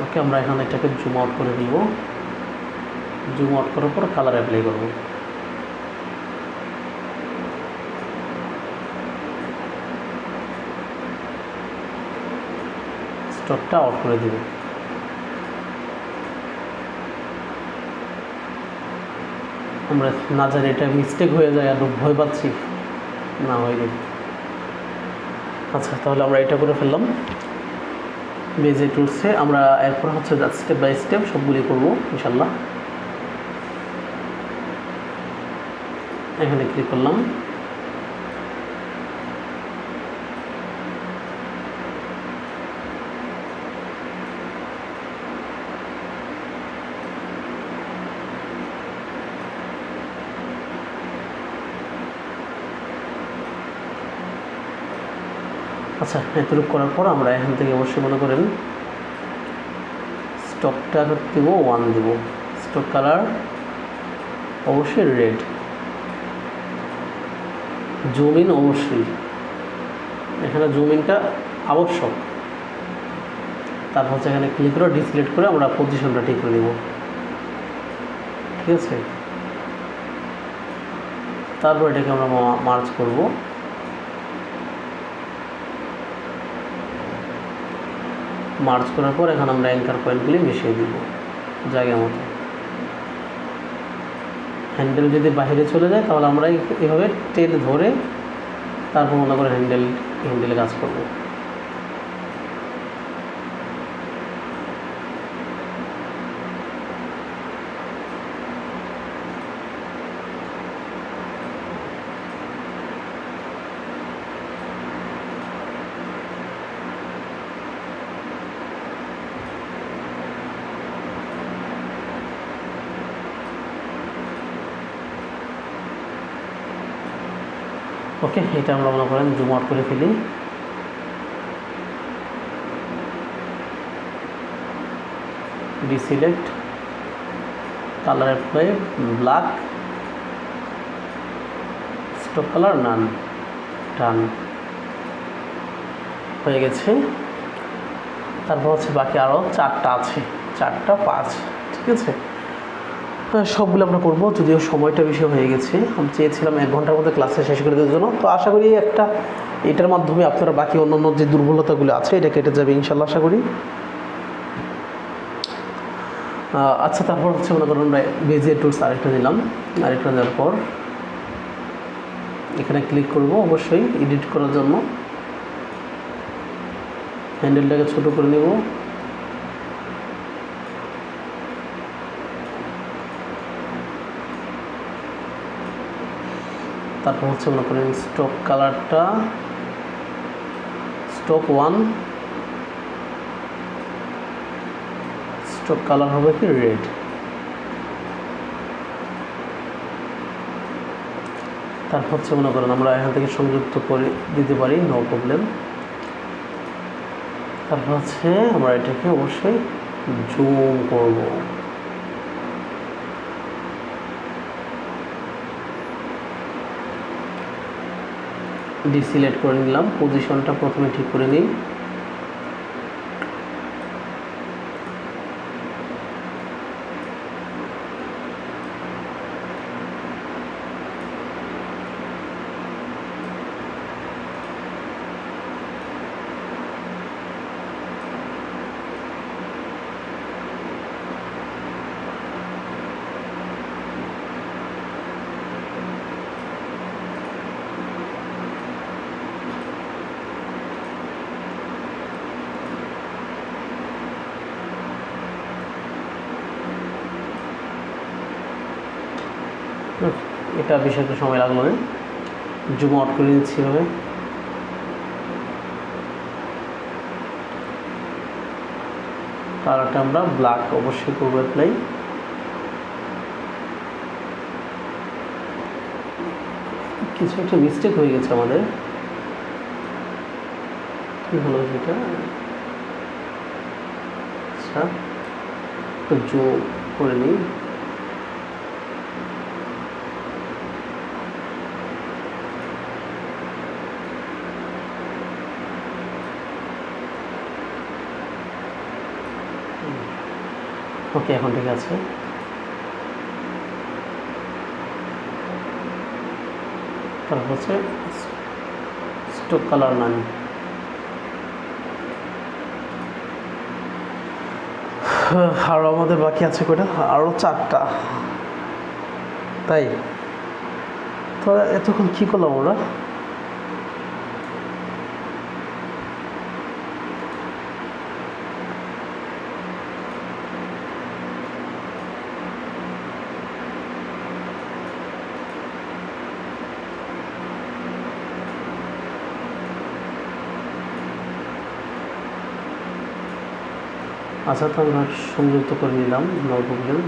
ওকে, আমরা এখানে এটাকে জুম আউট করে দিব। জুম আউট করার পর কালার অ্যাপ্লাই করব। স্টকটা আউট করে দিব। আমরা না জানি এটা মিস্টেক হয়ে যায় আর ভয় পাচ্ছি না হয়ে যাবে। আচ্ছা, তাহলে আমরা এটা করে ফেললাম বেজে টুলসে। আমরা এরপর হচ্ছে স্টেপ বাই স্টেপ সবগুলি করব ইনশাল্লাহ। এখানে ক্লিক করলাম। আচ্ছা, এতটুকু করার পর আমরা এখান থেকে অবশ্যই মনে করেন স্টকটা দেব 1 দেব। স্টক কালার অবশ্যই রেড। জুম ইন অবশ্যই, এখানে জুম ইনটা আবশ্যক। তারপর হচ্ছে এখানে ক্লিক করে ডিসিলেক্ট করে আমরা পজিশনটা ঠিক করে দেব। ঠিক আছে, তারপর এটাকে আমরা মার্জ করব। মার্জ করার পর এখন আমরা অ্যাঙ্কার পয়েন্টগুলি মিশিয়ে দিব জায়গা মতো। হ্যান্ডেল যদি বাইরে চলে যায় তাহলে আমরা এভাবে টেনে ধরে তারপর মনে করে হ্যান্ডেলে কাজ করব। ওকে, এটা আমরা মনে করেন জুম আউট করে ফেলি। Deselect, colour apply, black, stroke colour none, done হয়ে গেছে। তারপর হচ্ছে বাকি আরও 4টা আছে, 4টা 5। ঠিক আছে, সবগুলো আমরা করবো, যদিও সময়টা বেশি হয়ে গেছে। আমি চেয়েছিলাম 1 ঘন্টার মধ্যে ক্লাসে শেষ করে দেওয়ার জন্য। তো আশা করি এটার মাধ্যমে আপনারা বাকি অন্যান্য যে দুর্বলতাগুলো আছে এটা কেটে যাবে ইনশাল্লাহ, আশা করি। আচ্ছা, তারপর হচ্ছে মনে করেন আমরা বেজিয়ার টুলস আরেকটা দিলাম। আরেকটা দেওয়ার পর এখানে ক্লিক করব অবশ্যই এডিট করার জন্য। হ্যান্ডেলটাকে ছোট করে নেব। তারপর হচ্ছে মনে করেন স্টক কালারটা স্টক 1, স্টক কালার হবে কি রেড। তারপর হচ্ছে মনে করেন আমরা এখান থেকে সংযুক্ত করে দিতে পারি, নো প্রবলেম। তারপর হচ্ছে আমরা এটাকে অবশ্যই জুম করব। ডিসিলেক্ট করে নিলাম, পজিশনটা প্রথমে ঠিক করে নিই। এটা বেশ একটা সময় লাগলো না, জুম আউট করে নিচ্ছি এভাবে। কালারটা আমরা ব্ল্যাক অবশ্যই করবো অ্যাপ্লাই। কিছু একটা মিস্টেক হয়ে গেছে আমাদের, কি হলো সেটা? আচ্ছা, তো জুম করে নিই। ওকে, এখন ঠিক আছে। তারপর হচ্ছে স্টক কালার নান। আরও আমাদের বাকি আছে কয়টা? আরও 4টা। তাই তো এতক্ষণ কী করলাম আমরা? আচ্ছা, তো আমরা সংযুক্ত করে নিলাম, no problem.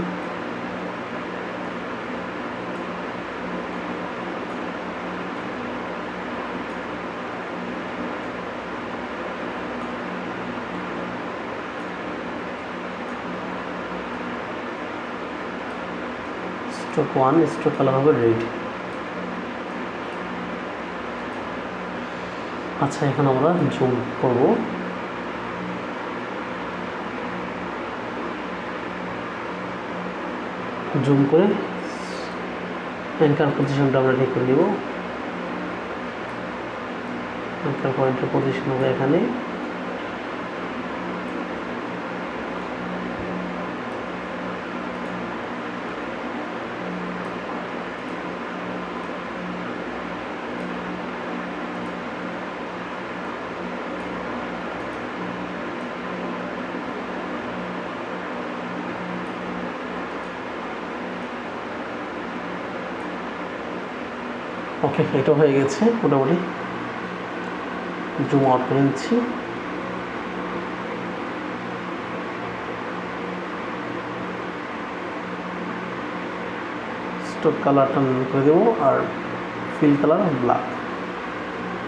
Stroke 1, stroke colour হবে রেড। আচ্ছা, এখন আমরা জুম করব। জুম করে অ্যাঙ্কার পজিশনটা আমরা ঠিক করে নিব। অ্যাঙ্কার পয়েন্টের পজিশন হবে এখানে। ওকে, এটা হয়ে গেছে মোটামুটি। জুম আউট করে নিচ্ছি। স্ট্রোক কালারটা করে দেবো, আর ফিল কালার ব্ল্যাক।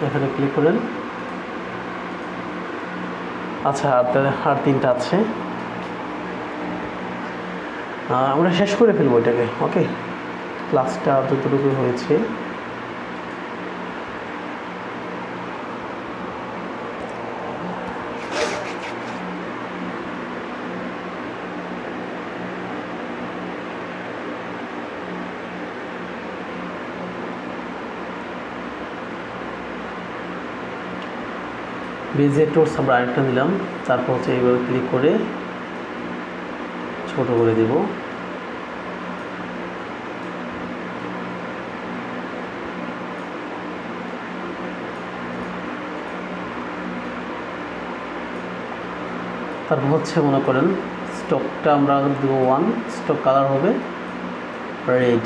এখানে ক্লিক করেন। আচ্ছা, আর 3টা আছে, আমরা শেষ করে ফেলবো এটাকে। ওকে, ক্লাসটা যতটুকু হয়েছে বেজিয়ার টুলস আমরা আরেকটা নিলাম। তারপর হচ্ছে এইভাবে ক্লিক করে ছোট করে দেব। তারপর হচ্ছে মনে করেন স্টকটা আমরা দেব 1, স্টক কালার হবে রেড।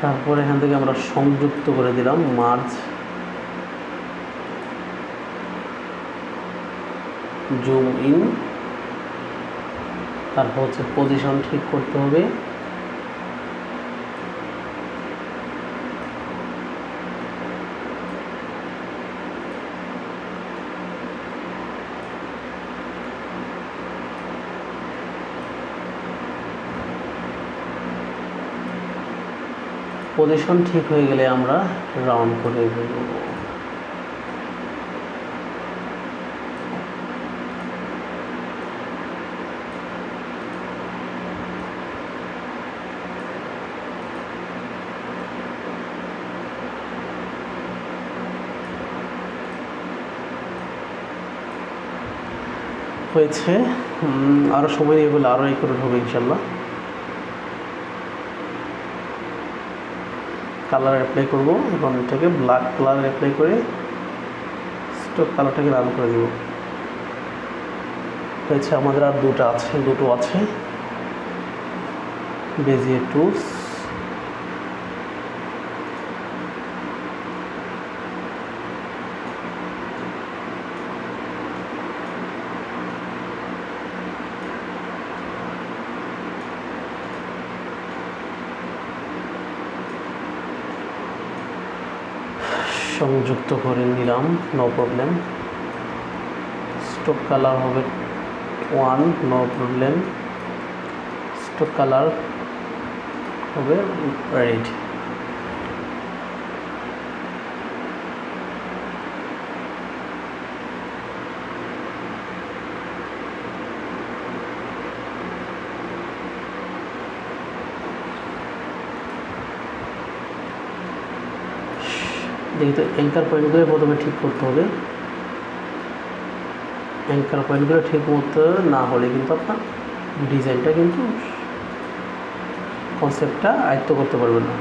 তারপর এখান থেকে আমরা সংযুক্ত করে দিলাম, মার্জ, জুম ইন। তারপর হচ্ছে পজিশন ঠিক করতে হবে। পজিশন ঠিক হয়ে গেলে আমরা রাউন্ড করে দেব। হয়েছে, আরও সময় নিয়ে বলে আরও করে হবে ইনশাল্লাহ। কালার অ্যাপ্লাই করব এবং এটাকে ব্ল্যাক কালার অ্যাপ্লাই করে স্টক কালারটাকে রান করে দেব। হয়েছে, আমাদের আর দুটো আছে। বেজিয়ার টুলস, সংযুক্ত করে নিলাম, নো প্রবলেম। স্টক কালার হবে 1, নো প্রবলেম। স্টক কালার হবে রেড। দেখি তো, অ্যাঙ্কার পয়েন্টগুলো প্রথমে ঠিক করতে হবে। অ্যাঙ্কার পয়েন্টগুলো ঠিক মতো না হলে কিন্তু আপনার ডিজাইনটা কিন্তু কনসেপ্টটা আয়ত্ত করতে পারবেন না।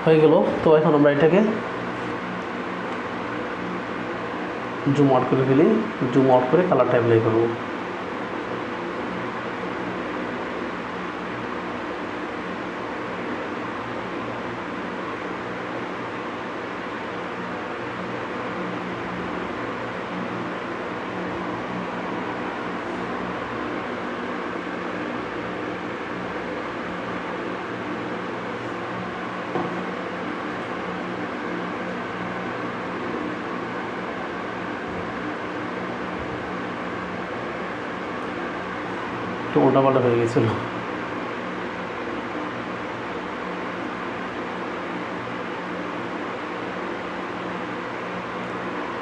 হয়ে গেল। তো এখন আমরা এটাকে জুম আউট করে ফেলি, জুম আউট করে কালারটা অ্যাপ্লাই করবো। একটু উল্টাপাল্টা হয়ে গেছিল।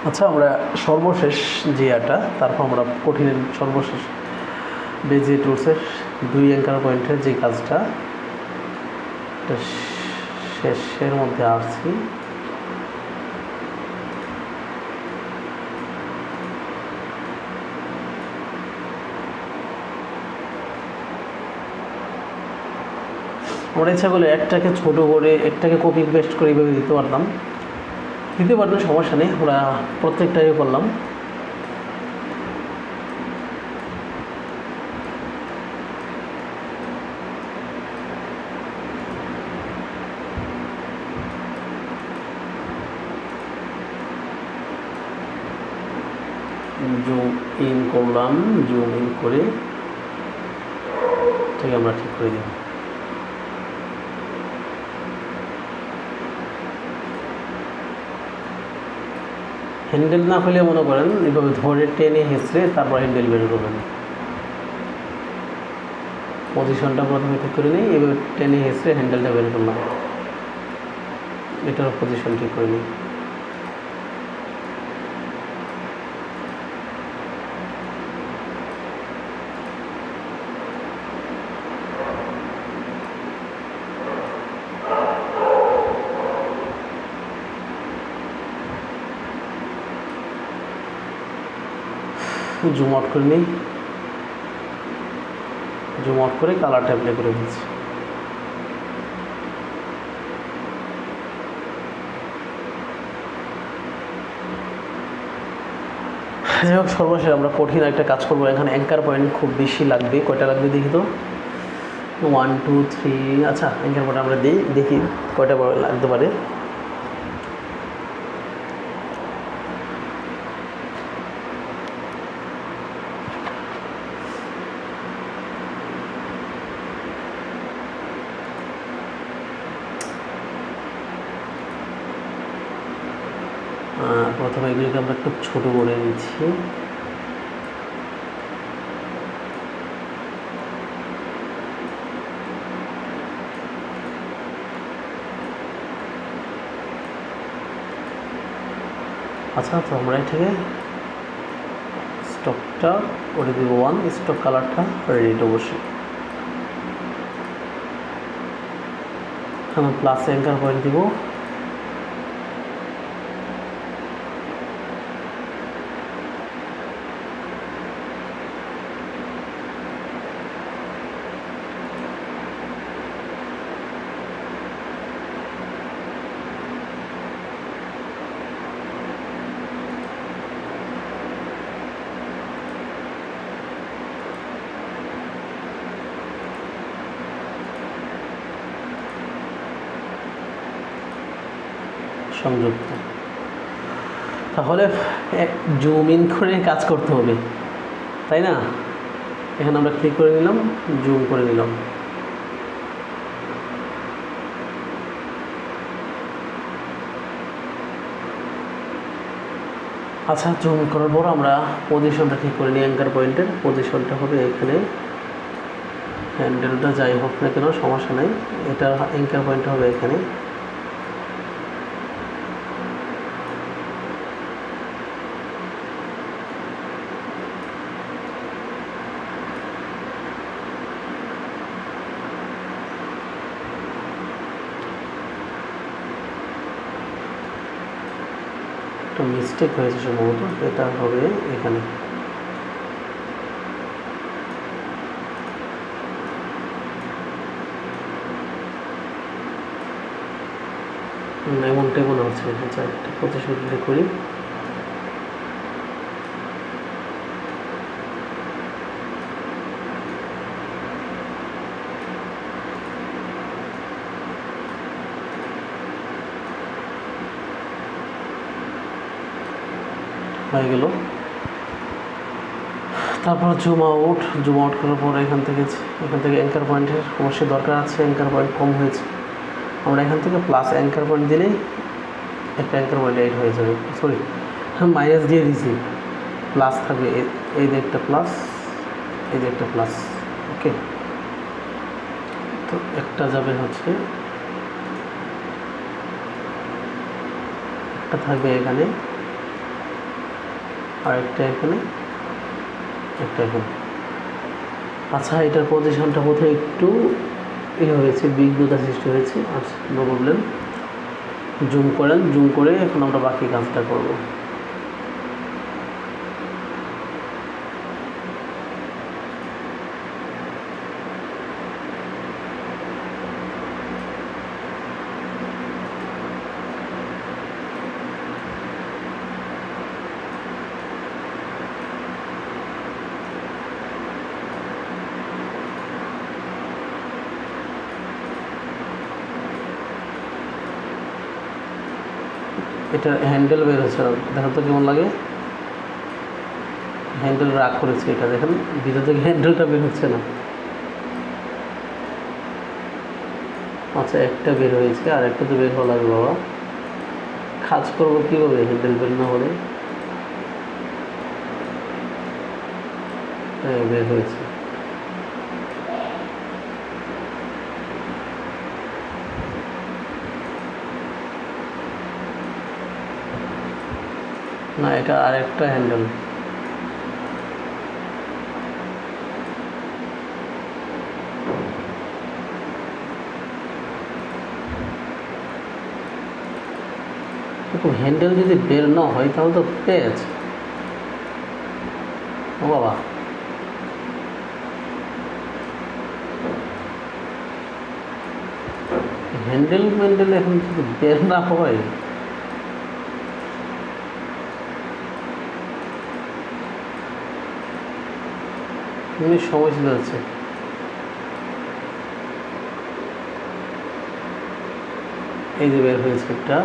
আচ্ছা, আমরা সর্বশেষ যে এটা, তারপর আমরা কঠিনের সর্বশেষ বেজি টুলসের 2 অ্যাঙ্কার পয়েন্টের যে কাজটা, এটা শেষের মধ্যে আসছি। আমরা ইচ্ছা করলে একটাকে ছোটো করে, একটাকে কপি পেস্ট করে এইভাবে দিতে পারতাম, সমস্যা নেই। আমরা প্রত্যেকটাই করলাম। জুম ইন করলাম, জুম ইন করে ঠিক আমরা ঠিক করে দিব। হ্যান্ডেল না হলে মনে করেন এইভাবে ধরে টেনে হেঁচড়ে তারপর হ্যান্ডেল বের করবেন। পজিশনটা প্রথমে ঠিক করে নিই, এভাবে টেনে হেঁচড়ে হ্যান্ডেলটা বের করলাম, এটার পজিশন ঠিক করে নিই। জুম আউট করে নিই, জুম আউট করে কালারটা অ্যাপ্লাই করে ফেলছি। যাই হোক, সর্বশেষ আমরা কঠিন একটা কাজ করবো। এখানে অ্যাঙ্কার পয়েন্ট খুব বেশি লাগবে। কয়টা লাগবে দেখি তো, 1 2 3। আচ্ছা, অ্যাঙ্কার পয়েন্ট আমরা দেখি কয়টা লাগতে পারে। প্রথমে এগুলিকে আমরা একটু ছোটো করে নিচ্ছি। আচ্ছা, তো আমরা এটাকে স্টকটা করে দেব 1, স্টক কালারটা রেড অবশ্যই। এখানে প্লাস অ্যাঙ্কার পয়েন্ট দিব। সংযুক্ত। তাহলে জুম ইন করে কাজ করতে হবে, তাই না? এখানে আমরা ক্লিক করে নিলাম, জুম করে নিলাম। আচ্ছা, জুম করার পর আমরা পজিশনটা ঠিক করে নিই। অ্যাঙ্কার পয়েন্টের পজিশনটা হবে এখানে, হ্যান্ডেলটা যাই হোক না কেন সমস্যা নেই, এটা অ্যাঙ্কার পয়েন্ট হবে এখানে। একটা মিস্টেক হয়েছে সম্ভবত, এটা হবে এখানে। এমনটাই মনে হচ্ছে। আচ্ছা, একটা প্রতিশোধ করি। হয়ে গেল। তারপর জুম আউট করার পর এখান থেকে অ্যাঙ্কার পয়েন্টের অবশ্যই দরকার আছে। অ্যাঙ্কার পয়েন্ট কম হয়েছে, আমরা এখান থেকে প্লাস অ্যাঙ্কার পয়েন্ট দিলেই একটা অ্যাঙ্কার পয়েন্ট এড হয়ে যাবে। সরি, মাইনাস দিয়ে দিয়েছি, প্লাস থাকবে। এই যে একটা প্লাস, এই যে একটা প্লাস। ওকে, তো একটা যাবে হচ্ছে, একটা থাকবে এখানে, আর একটা এখানে, একটা এখানে। আচ্ছা, এটার পজিশনটা বোধহয় একটু হয়েছে, বিঘ্নতা সৃষ্টি হয়েছে। আচ্ছা, নো প্রবলেম। জুম করে এখন আমরা বাকি কাজটা করব। এটা হ্যান্ডেল বের হচ্ছে না, দেখেন তো কেমন লাগে। হ্যান্ডেল রাগ করেছে এটা, দেখেন ভিতর থেকে হ্যান্ডেলটা বের হচ্ছে না। আচ্ছা, একটা বের হয়েছে, আর একটা তো বের হওয়া লাগবে। বাবা, কাজ করবো কীভাবে হ্যান্ডেল বের না হলে? হ্যাঁ, বের হয়েছে। না, এটা আরেকটা হ্যান্ডেল। হ্যান্ডেল যদি বের না হয় তাহলে তো পেজ। ও বাবা, হ্যান্ডেল এখন যদি বের না হয়, এমনি সময় চলে যাচ্ছে। এই যে বের হয়েছে একটা।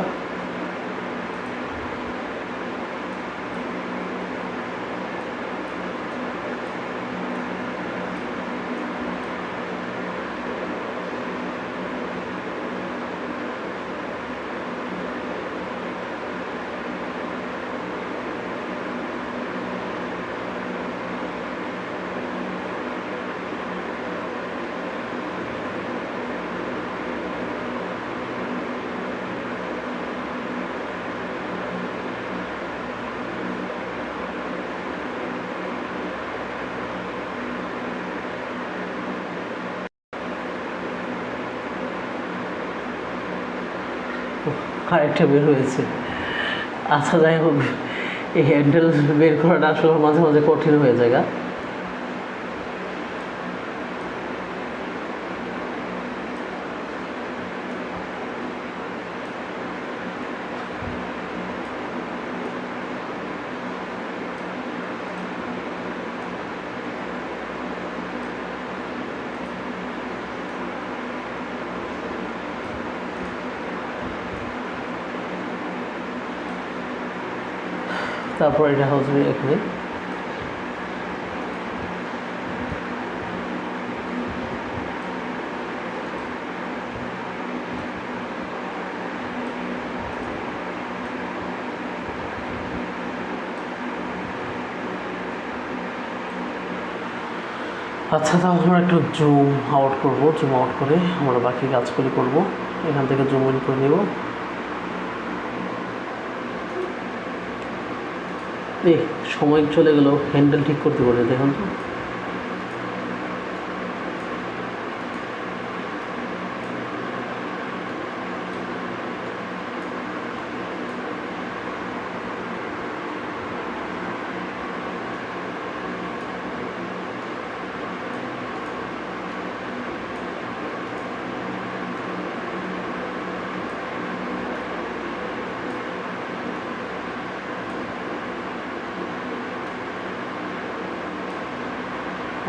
আরেকটা বের হয়েছে। আচ্ছা, যাই হোক, এই হ্যান্ডেল বের করাটা আসলে মাঝে মাঝে কঠিন হয়ে যায়। তারপর এটা হচ্ছে এখানে। আচ্ছা, তাহলে আমরা একটু জুম আউট করবো। জুম আউট করে আমরা বাকি কাজগুলি করব। এখান থেকে জুম ইন করে নেব। সময় চলে গেল, হ্যান্ডেল ঠিক করতে পারে, দেখুন তো।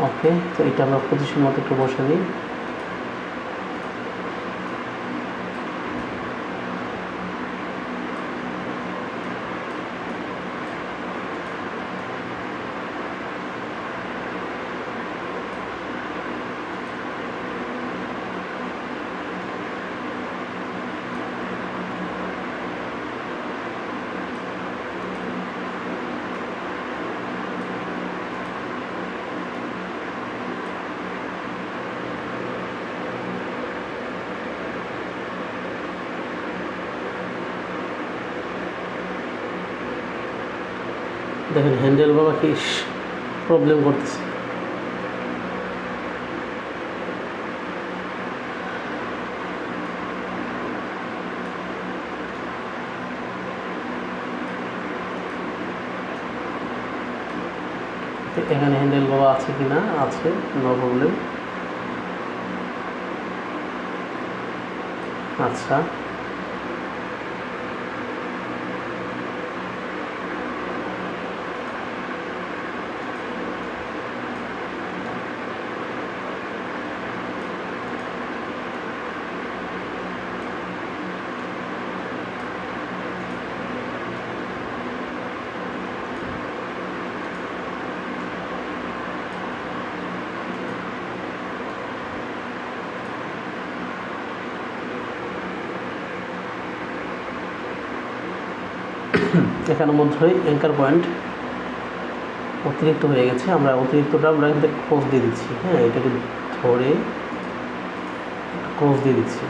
ওকে, তো এটা আমরা পজিশন মতো একটু বসে নিই। দেখেন হ্যান্ডেল বাবা কি প্রবলেম করতেছে। এখানে হ্যান্ডেল বাবা আছে কি না, আছে, নো প্রবলেম। আচ্ছা, এখানের মধ্যে অ্যাঙ্কার পয়েন্ট অতিরিক্ত হয়ে গেছে, আমরা অতিরিক্তটা আমরা এখান থেকে ক্রস দিয়ে দিচ্ছি। হ্যাঁ, এটাকে ধরে ক্রস দিয়ে দিচ্ছি।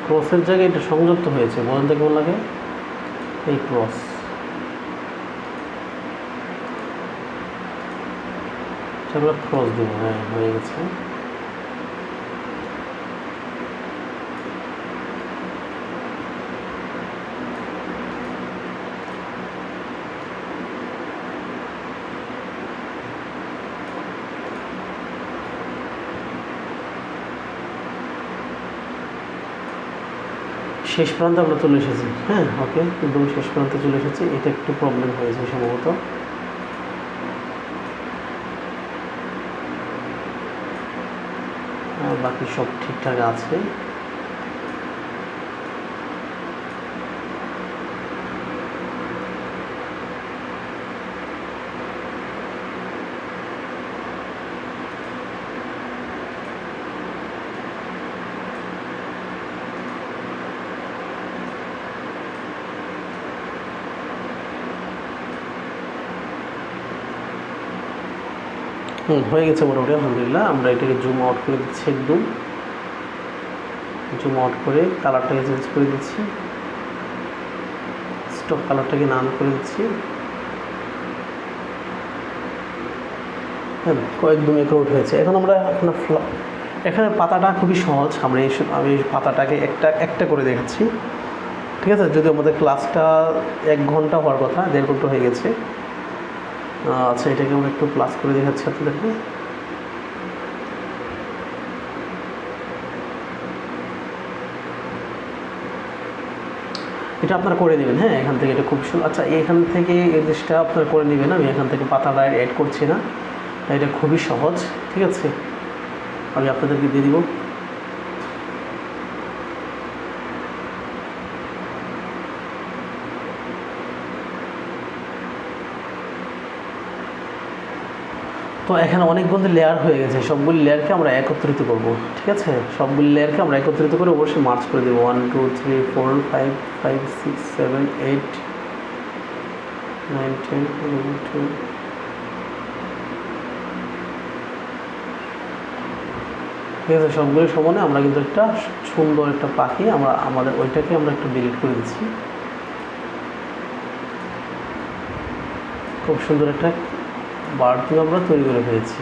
ক্রসের জায়গায় এটা সংযুক্ত হয়েছে, বলেন তো কেমন লাগে এই ক্রস। আমরা ক্রস দেবো। হ্যাঁ, হয়ে গেছে। শেষ প্রান্তে আমরা চলে এসেছি। হ্যাঁ, ওকে, একদম শেষ প্রান্তে চলে এসেছি। এটা একটু প্রবলেম হয়েছে সম্ভবত। বাকি সব ঠিকঠাক আছে। হয়ে গেছে মোটামুটি, আলহামদুলিল্লাহ। আমরা এটাকে জুম আউট করে দিচ্ছি, একদম জুম আউট করে কালারটাকে চেঞ্জ করে দিচ্ছি, স্টক কালারটাকে নাম করে দিচ্ছি। হ্যাঁ, একদম একরোট হয়েছে। এখন আমরা এখানে পাতাটা খুবই সহজ। আমি পাতাটাকে একটা করে দেখাচ্ছি, ঠিক আছে? যদি আমাদের ক্লাসটা 1 ঘন্টা হওয়ার কথা, 1.5 ঘন্টা হয়ে গেছে। আচ্ছা, এটাকে আমরা একটু প্লাস করে দেখাচ্ছি আপনাদেরকে। এটা আপনারা করে নেবেন। হ্যাঁ, এখান থেকে এটা খুব সুন্দর। আচ্ছা, এখান থেকে এই জিনিসটা আপনারা করে নেবেন। আমি এখান থেকে পাতাটা অ্যাড করছি না, এটা খুবই সহজ, ঠিক আছে? আমি আপনাদেরকে দিয়ে দিব। তো এখানে অনেকগুলো লেয়ার হয়ে গেছে, সবগুলি লেয়ারকে আমরা একত্রিত করব, ঠিক আছে? সবগুলি লেয়ারকে আমরা একত্রিত করে অবশ্যই মার্চ করে দেবো। 1 2 3 4 5 5 6 7 8 9 10 11 12। ঠিক আছে, সবগুলি সমানে আমরা কিন্তু একটা সুন্দর একটা পাখি আমাদের ওইটাকে আমরা একটু ডিলিট করে দিচ্ছি। খুব সুন্দর একটা বার্ড আমরা তৈরি করে ফেলেছি,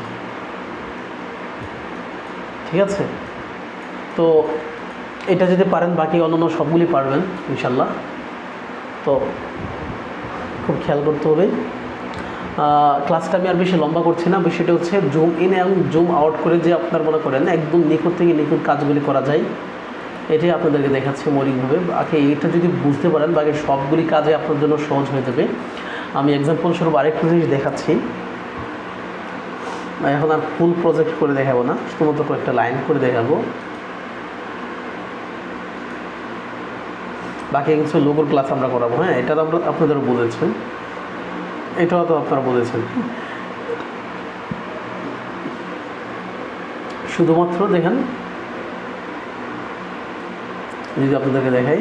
ঠিক আছে? তো এটা যদি পারেন, বাকি অন্যান্য সবগুলি পারবেন ইনশাল্লাহ। তো খুব খেয়াল করতে হবে। ক্লাসটা আমি আর বেশি লম্বা করছি না। বিষয়টা হচ্ছে জুম ইন এবং জুম আউট করে যে আপনার মনে করেন একদম নিখুঁত থেকে নিখুঁত কাজগুলি করা যায়, এটাই আপনাদেরকে দেখাচ্ছি মৌলিকভাবে। বাকি এটা যদি বুঝতে পারেন বাকি সবগুলি কাজে আপনার জন্য সহজ হয়ে যাবে। আমি এক্সাম্পল স্বরূপ আরেকটা জিনিস দেখাচ্ছি। এখন আর ফুল প্রজেক্ট করে দেখাবো না, শুধুমাত্র কয়েকটা লাইন করে দেখাবো। বাকি কিছু লোগোর ক্লাস আমরা করাবো। হ্যাঁ, এটা তো আপনাদেরও বুঝেছেন, এটাও তো আপনারা বুঝেছেন। শুধুমাত্র দেখেন, যদি আপনাদেরকে দেখাই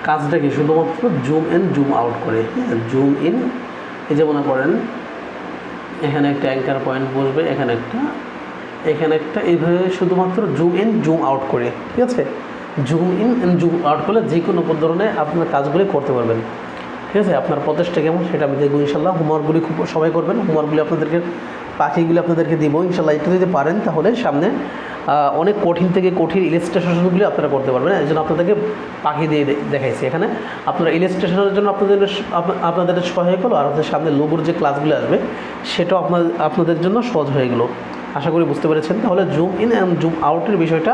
কাজটা কি, শুধুমাত্র জুম ইন জুম আউট করে। হ্যাঁ, জুম ইন, এই যে মনে করেন এখানে একটা অ্যাঙ্কার পয়েন্ট বসবে, এখানে একটা, এইভাবে শুধুমাত্র জুম ইন জুম আউট করে, ঠিক আছে? Zoom in and zoom out করলে যে কোনো ধরনের আপনার কাজগুলি করতে পারবেন, ঠিক আছে? আপনার প্রচেষ্টা কেমন সেটা আমি দেখবো ইনশাল্লাহ। হোমওয়ার্কগুলি খুব সবাই করবেন, হোমওয়ার্কগুলি আপনাদেরকে পাখিগুলি আপনাদেরকে দিব ইনশাল্লাহ। এটা যদি পারেন তাহলে সামনে অনেক কঠিন থেকে কঠিন ইলাস্ট্রেশনগুলি আপনারা করতে পারবেন। এই জন্য আপনাদেরকে পাখি দিয়ে দেখাইছি। এখানে আপনারা ইলাস্ট্রেশনের জন্য আপনাদের সহায়ক হলো, আর আপনাদের সামনে লোগোর যে ক্লাসগুলো আসবে সেটাও আপনাদের জন্য সহজ হয়ে গেলো। আশা করি বুঝতে পেরেছেন। তাহলে জুম ইন অ্যান্ড জুম আউটের বিষয়টা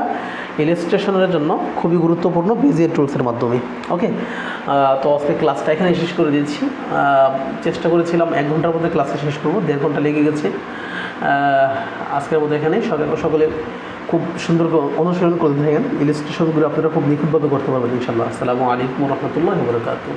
ইলাস্ট্রেশনের জন্য খুবই গুরুত্বপূর্ণ বেজিয়ার টুলসের মাধ্যমে। ওকে, তো আজকে ক্লাসটা এখানে শেষ করে দিচ্ছি। চেষ্টা করেছিলাম 1 ঘন্টার মধ্যে ক্লাসটা শেষ করবো, 1.5 ঘন্টা লেগে গেছে। আজকের মধ্যে এখানেই সকলে খুব সুন্দর করে অনুসরণ করতে থাকেন। ইলাস্ট্রেশনগুলো আপনারা খুব নিখুঁতভাবে করতে পারবেন ইনশাআল্লাহ। আসসালামু আলাইকুম ওয়া রাহমাতুল্লাহি ওয়া বারাকাতুহু।